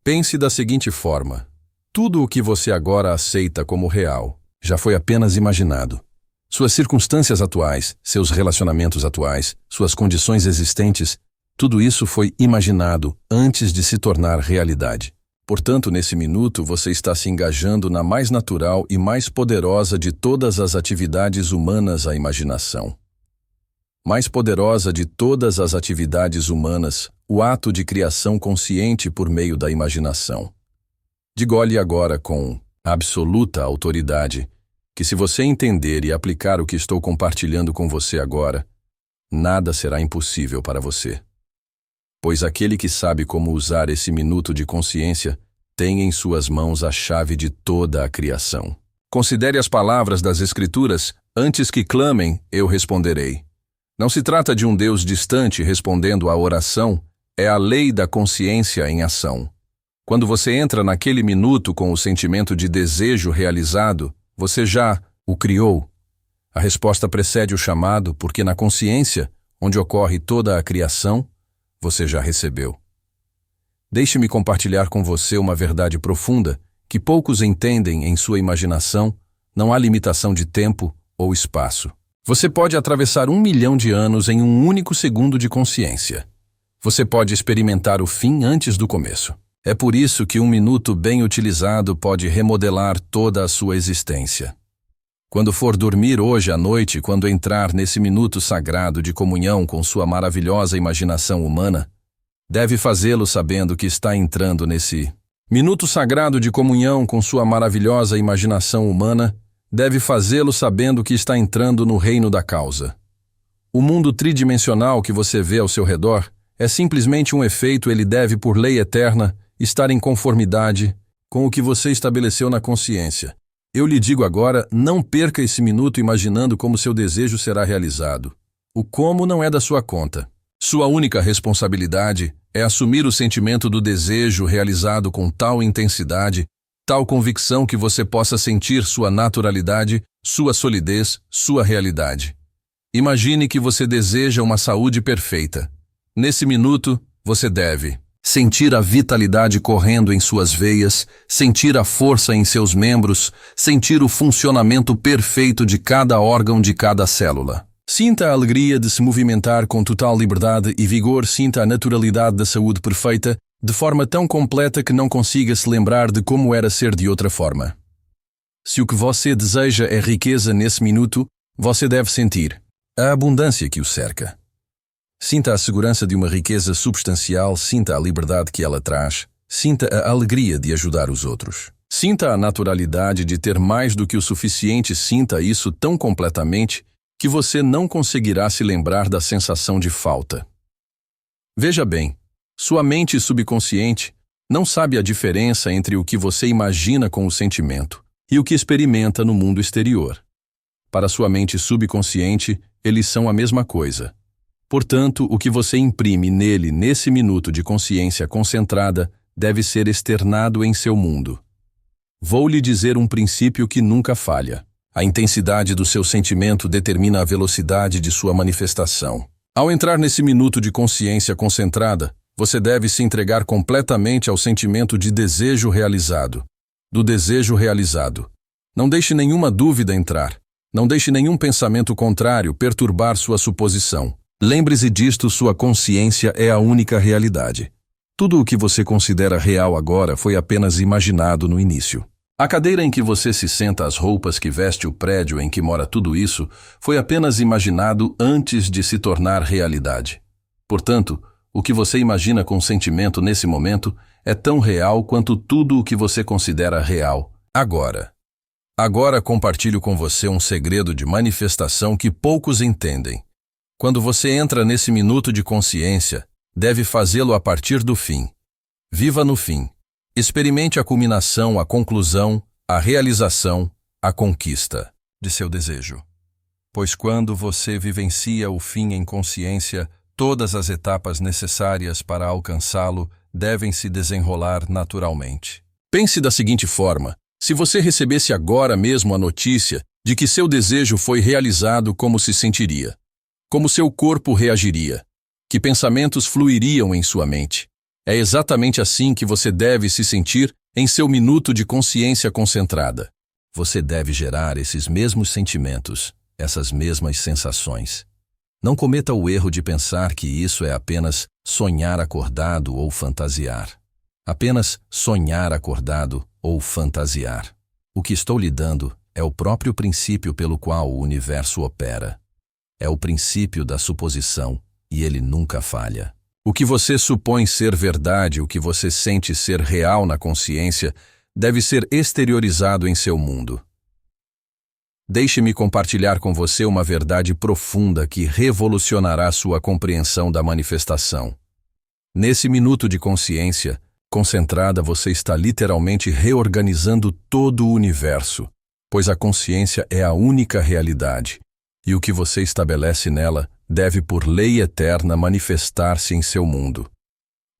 Pense da seguinte forma: tudo o que você agora aceita como real já foi apenas imaginado. Suas circunstâncias atuais, seus relacionamentos atuais, suas condições existentes, tudo isso foi imaginado antes de se tornar realidade. Portanto, nesse minuto, você está se engajando na mais natural e mais poderosa de todas as atividades humanas, a imaginação. Mais poderosa de todas as atividades humanas, o ato de criação consciente por meio da imaginação. Digo-lhe agora com absoluta autoridade que, se você entender e aplicar o que estou compartilhando com você agora, nada será impossível para você. Pois aquele que sabe como usar esse minuto de consciência tem em suas mãos a chave de toda a criação. Considere as palavras das Escrituras: antes que clamem, eu responderei. Não se trata de um Deus distante respondendo à oração, é a lei da consciência em ação. Quando você entra naquele minuto com o sentimento de desejo realizado, você já o criou. A resposta precede o chamado, porque na consciência, onde ocorre toda a criação, você já recebeu. Deixe-me compartilhar com você uma verdade profunda que poucos entendem em sua imaginação: não há limitação de tempo ou espaço. Você pode atravessar 1 milhão de anos em um único segundo de consciência. Você pode experimentar o fim antes do começo. É por isso que um minuto bem utilizado pode remodelar toda a sua existência. Quando for dormir hoje à noite, quando entrar nesse minuto sagrado de comunhão com sua maravilhosa imaginação humana, deve fazê-lo sabendo que está entrando nesse minuto sagrado de comunhão com sua maravilhosa imaginação humana, deve fazê-lo sabendo que está entrando no reino da causa. O mundo tridimensional que você vê ao seu redor é simplesmente um efeito. Ele deve, por lei eterna, estar em conformidade com o que você estabeleceu na consciência. Eu lhe digo agora, não perca esse minuto imaginando como seu desejo será realizado. O como não é da sua conta. Sua única responsabilidade é assumir o sentimento do desejo realizado com tal intensidade, tal convicção que você possa sentir sua naturalidade, sua solidez, sua realidade. Imagine que você deseja uma saúde perfeita. Nesse minuto, você deve sentir a vitalidade correndo em suas veias, sentir a força em seus membros, sentir o funcionamento perfeito de cada órgão, de cada célula. Sinta a alegria de se movimentar com total liberdade e vigor, sinta a naturalidade da saúde perfeita, de forma tão completa que não consiga se lembrar de como era ser de outra forma. Se o que você deseja é riqueza nesse minuto, você deve sentir a abundância que o cerca. Sinta a segurança de uma riqueza substancial, sinta a liberdade que ela traz, sinta a alegria de ajudar os outros. Sinta a naturalidade de ter mais do que o suficiente, sinta isso tão completamente que você não conseguirá se lembrar da sensação de falta. Veja bem, sua mente subconsciente não sabe a diferença entre o que você imagina com o sentimento e o que experimenta no mundo exterior. Para sua mente subconsciente, eles são a mesma coisa. Portanto, o que você imprime nele nesse minuto de consciência concentrada deve ser externado em seu mundo. Vou lhe dizer um princípio que nunca falha. A intensidade do seu sentimento determina a velocidade de sua manifestação. Ao entrar nesse minuto de consciência concentrada, você deve se entregar completamente ao sentimento de desejo realizado. Do desejo realizado. Não deixe nenhuma dúvida entrar. Não deixe nenhum pensamento contrário perturbar sua suposição. Lembre-se disto, sua consciência é a única realidade. Tudo o que você considera real agora foi apenas imaginado no início. A cadeira em que você se senta, as roupas que veste, o prédio em que mora, tudo isso foi apenas imaginado antes de se tornar realidade. Portanto, o que você imagina com sentimento nesse momento é tão real quanto tudo o que você considera real agora. Agora compartilho com você um segredo de manifestação que poucos entendem. Quando você entra nesse minuto de consciência, deve fazê-lo a partir do fim. Viva no fim. Experimente a culminação, a conclusão, a realização, a conquista de seu desejo. Pois quando você vivencia o fim em consciência, todas as etapas necessárias para alcançá-lo devem se desenrolar naturalmente. Pense da seguinte forma: se você recebesse agora mesmo a notícia de que seu desejo foi realizado, como se sentiria? Como seu corpo reagiria? Que pensamentos fluiriam em sua mente? É exatamente assim que você deve se sentir em seu minuto de consciência concentrada. Você deve gerar esses mesmos sentimentos, essas mesmas sensações. Não cometa o erro de pensar que isso é apenas sonhar acordado ou fantasiar. Apenas sonhar acordado ou fantasiar. O que estou lhe dando é o próprio princípio pelo qual o universo opera. É o princípio da suposição, e ele nunca falha. O que você supõe ser verdade, o que você sente ser real na consciência, deve ser exteriorizado em seu mundo. Deixe-me compartilhar com você uma verdade profunda que revolucionará sua compreensão da manifestação. Nesse minuto de consciência concentrada, você está literalmente reorganizando todo o universo, pois a consciência é a única realidade, e o que você estabelece nela deve, por lei eterna, manifestar-se em seu mundo.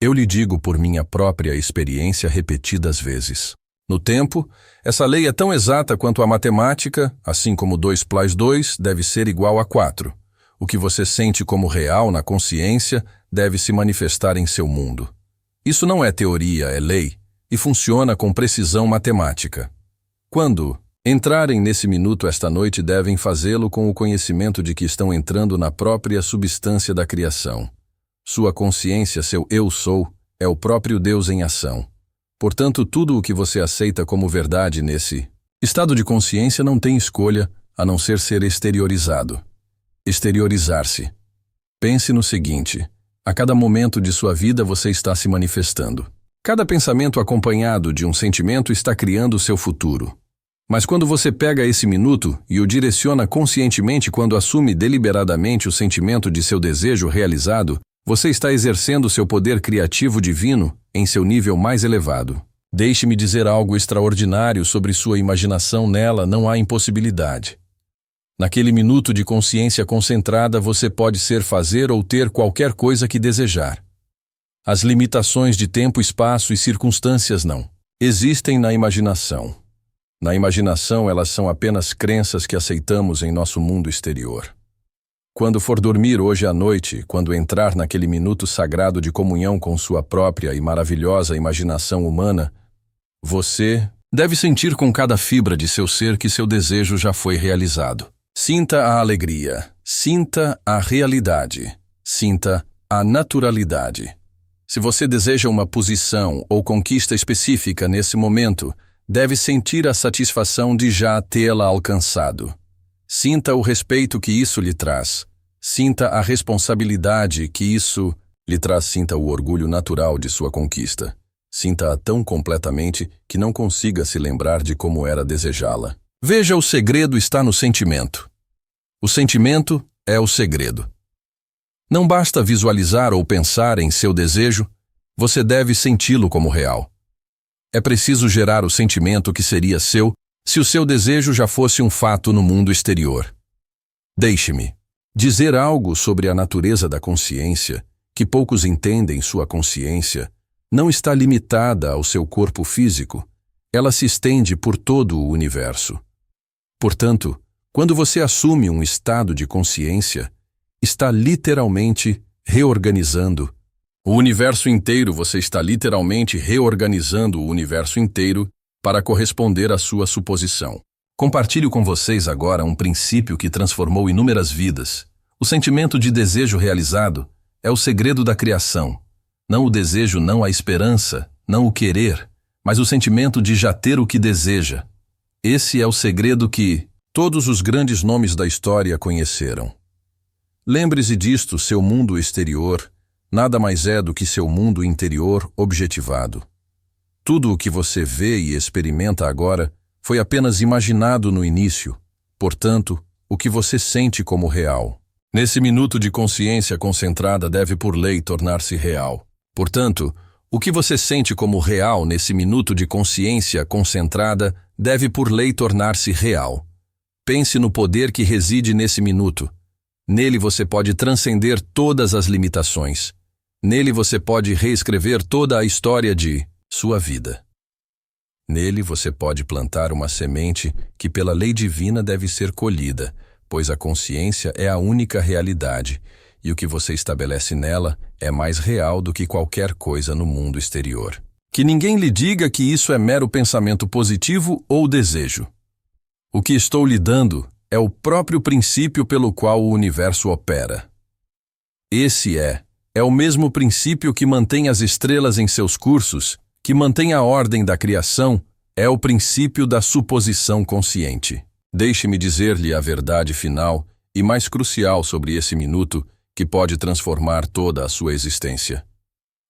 Eu lhe digo por minha própria experiência repetidas vezes. No tempo, essa lei é tão exata quanto a matemática, assim como 2+2 deve ser igual a 4. O que você sente como real na consciência deve se manifestar em seu mundo. Isso não é teoria, é lei, e funciona com precisão matemática. Quando entrarem nesse minuto esta noite, devem fazê-lo com o conhecimento de que estão entrando na própria substância da criação. Sua consciência, seu eu sou, é o próprio Deus em ação. Portanto, tudo o que você aceita como verdade nesse estado de consciência não tem escolha a não ser exteriorizado. Exteriorizar-se. Pense no seguinte: a cada momento de sua vida você está se manifestando. Cada pensamento acompanhado de um sentimento está criando o seu futuro. Mas quando você pega esse minuto e o direciona conscientemente, quando assume deliberadamente o sentimento de seu desejo realizado, você está exercendo seu poder criativo divino em seu nível mais elevado. Deixe-me dizer algo extraordinário sobre sua imaginação. Nela não há impossibilidade. Naquele minuto de consciência concentrada, você pode ser, fazer ou ter qualquer coisa que desejar. As limitações de tempo, espaço e circunstâncias não existem na imaginação. Na imaginação, elas são apenas crenças que aceitamos em nosso mundo exterior. Quando for dormir hoje à noite, quando entrar naquele minuto sagrado de comunhão com sua própria e maravilhosa imaginação humana, você deve sentir com cada fibra de seu ser que seu desejo já foi realizado. Sinta a alegria, sinta a realidade, sinta a naturalidade. Se você deseja uma posição ou conquista específica nesse momento, deve sentir a satisfação de já tê-la alcançado. Sinta o respeito que isso lhe traz. Sinta a responsabilidade que isso lhe traz. Sinta o orgulho natural de sua conquista. Sinta-a tão completamente que não consiga se lembrar de como era desejá-la. Veja, o segredo está no sentimento. O sentimento é o segredo. Não basta visualizar ou pensar em seu desejo, você deve senti-lo como real. É preciso gerar o sentimento que seria seu se o seu desejo já fosse um fato no mundo exterior. Deixe-me dizer algo sobre a natureza da consciência, que poucos entendem. Sua consciência não está limitada ao seu corpo físico, ela se estende por todo o universo. Portanto, quando você assume um estado de consciência, está literalmente reorganizando o universo inteiro. Você está literalmente reorganizando o universo inteiro para corresponder à sua suposição. Compartilho com vocês agora um princípio que transformou inúmeras vidas. O sentimento de desejo realizado é o segredo da criação. Não o desejo, não a esperança, não o querer, mas o sentimento de já ter o que deseja. Esse é o segredo que todos os grandes nomes da história conheceram. Lembre-se disto: seu mundo exterior nada mais é do que seu mundo interior objetivado. Tudo o que você vê e experimenta agora foi apenas imaginado no início, portanto, o que você sente como real. Nesse minuto de consciência concentrada deve, por lei, tornar-se real. Portanto, o que você sente como real nesse minuto de consciência concentrada deve, por lei, tornar-se real. Pense no poder que reside nesse minuto. Nele você pode transcender todas as limitações. Nele você pode reescrever toda a história de sua vida. Nele você pode plantar uma semente que pela lei divina deve ser colhida, pois a consciência é a única realidade, e o que você estabelece nela é mais real do que qualquer coisa no mundo exterior. Que ninguém lhe diga que isso é mero pensamento positivo ou desejo. O que estou lhe dando é o próprio princípio pelo qual o universo opera. Esse é o mesmo princípio que mantém as estrelas em seus cursos, que mantém a ordem da criação, é o princípio da suposição consciente. Deixe-me dizer-lhe a verdade final e mais crucial sobre esse minuto que pode transformar toda a sua existência.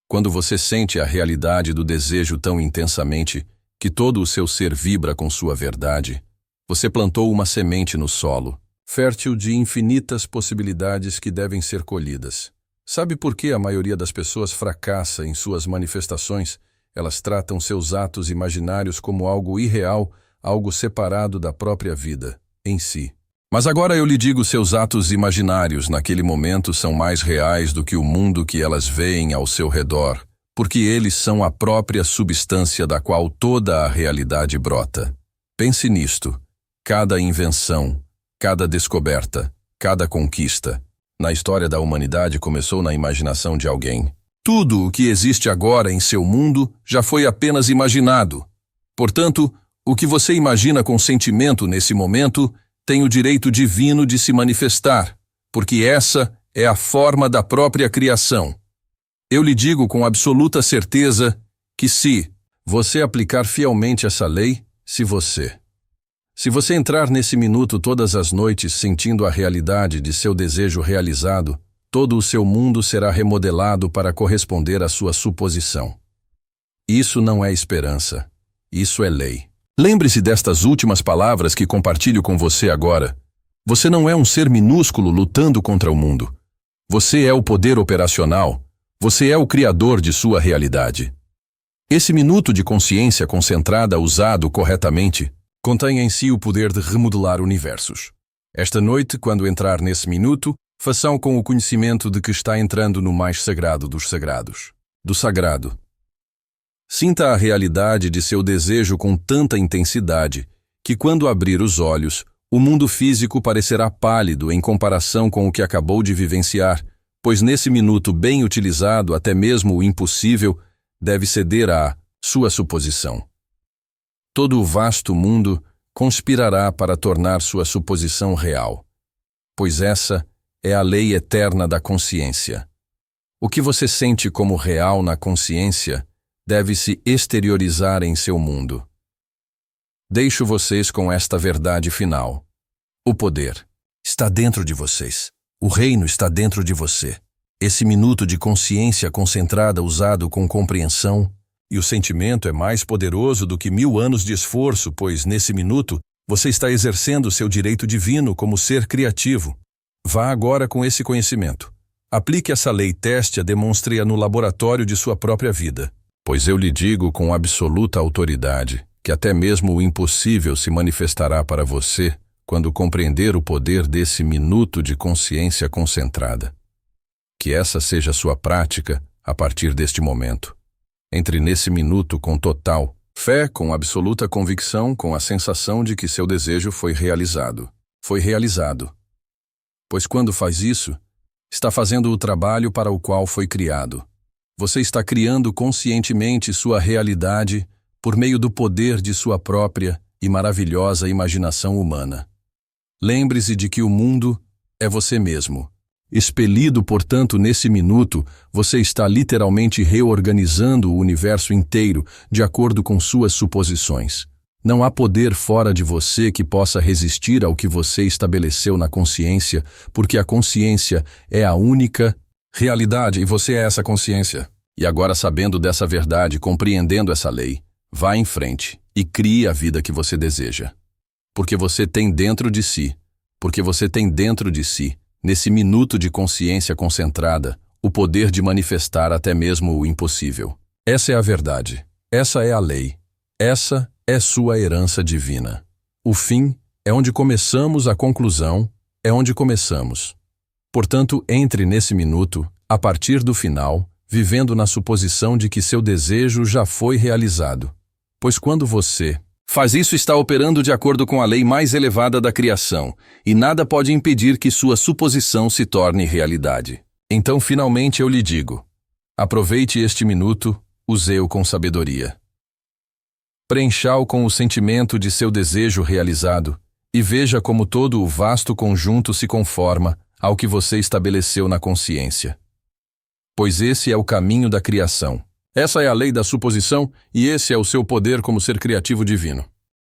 Quando você sente a realidade do desejo tão intensamente que todo o seu ser vibra com sua verdade, você plantou uma semente no solo, fértil de infinitas possibilidades que devem ser colhidas. Sabe por que a maioria das pessoas fracassa em suas manifestações? Elas tratam seus atos imaginários como algo irreal, algo separado da própria vida, em si. Mas agora eu lhe digo, seus atos imaginários naquele momento são mais reais do que o mundo que elas veem ao seu redor, porque eles são a própria substância da qual toda a realidade brota. Pense nisto. Cada invenção, cada descoberta, cada conquista, na história da humanidade começou na imaginação de alguém. Tudo o que existe agora em seu mundo já foi apenas imaginado. Portanto, o que você imagina com sentimento nesse momento tem o direito divino de se manifestar, porque essa é a forma da própria criação. Eu lhe digo com absoluta certeza que se você aplicar fielmente essa lei, se você entrar nesse minuto todas as noites sentindo a realidade de seu desejo realizado, todo o seu mundo será remodelado para corresponder à sua suposição. Isso não é esperança, isso é lei. Lembre-se destas últimas palavras que compartilho com você agora. Você não é um ser minúsculo lutando contra o mundo. Você é o poder operacional, você é o criador de sua realidade. Esse minuto de consciência concentrada usado corretamente contém em si o poder de remodelar universos. Esta noite, quando entrar nesse minuto, façam com o conhecimento de que está entrando no mais sagrado dos sagrados, do sagrado. Sinta a realidade de seu desejo com tanta intensidade que, quando abrir os olhos, o mundo físico parecerá pálido em comparação com o que acabou de vivenciar, pois nesse minuto bem utilizado, até mesmo o impossível deve ceder à sua suposição. Todo o vasto mundo conspirará para tornar sua suposição real, pois essa é a lei eterna da consciência. O que você sente como real na consciência deve se exteriorizar em seu mundo. Deixo vocês com esta verdade final. O poder está dentro de vocês. O reino está dentro de você. Esse minuto de consciência concentrada usado com compreensão, e o sentimento é mais poderoso do que 1000 anos de esforço, pois nesse minuto você está exercendo seu direito divino como ser criativo. Vá agora com esse conhecimento. Aplique essa lei, teste-a, demonstre-a no laboratório de sua própria vida. Pois eu lhe digo com absoluta autoridade que até mesmo o impossível se manifestará para você quando compreender o poder desse minuto de consciência concentrada. Que essa seja sua prática a partir deste momento. Entre nesse minuto com total fé, com absoluta convicção, com a sensação de que seu desejo foi realizado. Foi realizado. Pois quando faz isso, está fazendo o trabalho para o qual foi criado. Você está criando conscientemente sua realidade por meio do poder de sua própria e maravilhosa imaginação humana. Lembre-se de que o mundo é você mesmo. Expelido, portanto, nesse minuto, você está literalmente reorganizando o universo inteiro de acordo com suas suposições. Não há poder fora de você que possa resistir ao que você estabeleceu na consciência, porque a consciência é a única realidade e você é essa consciência. E agora, sabendo dessa verdade, compreendendo essa lei, vá em frente e crie a vida que você deseja. Porque você tem dentro de si, nesse minuto de consciência concentrada, o poder de manifestar até mesmo o impossível. Essa é a verdade. Essa é a lei. Essa é sua herança divina. O fim É onde começamos a conclusão, é onde começamos. Portanto, entre nesse minuto, a partir do final, vivendo na suposição de que seu desejo já foi realizado. Pois quando você faz isso, está operando de acordo com a lei mais elevada da criação, e nada pode impedir que sua suposição se torne realidade. Então, finalmente eu lhe digo: aproveite este minuto, use-o com sabedoria. Preencha-o com o sentimento de seu desejo realizado, e veja como todo o vasto conjunto se conforma ao que você estabeleceu na consciência. Pois esse é o caminho da criação. Essa é a lei da suposição e esse é o seu poder como ser criativo divino.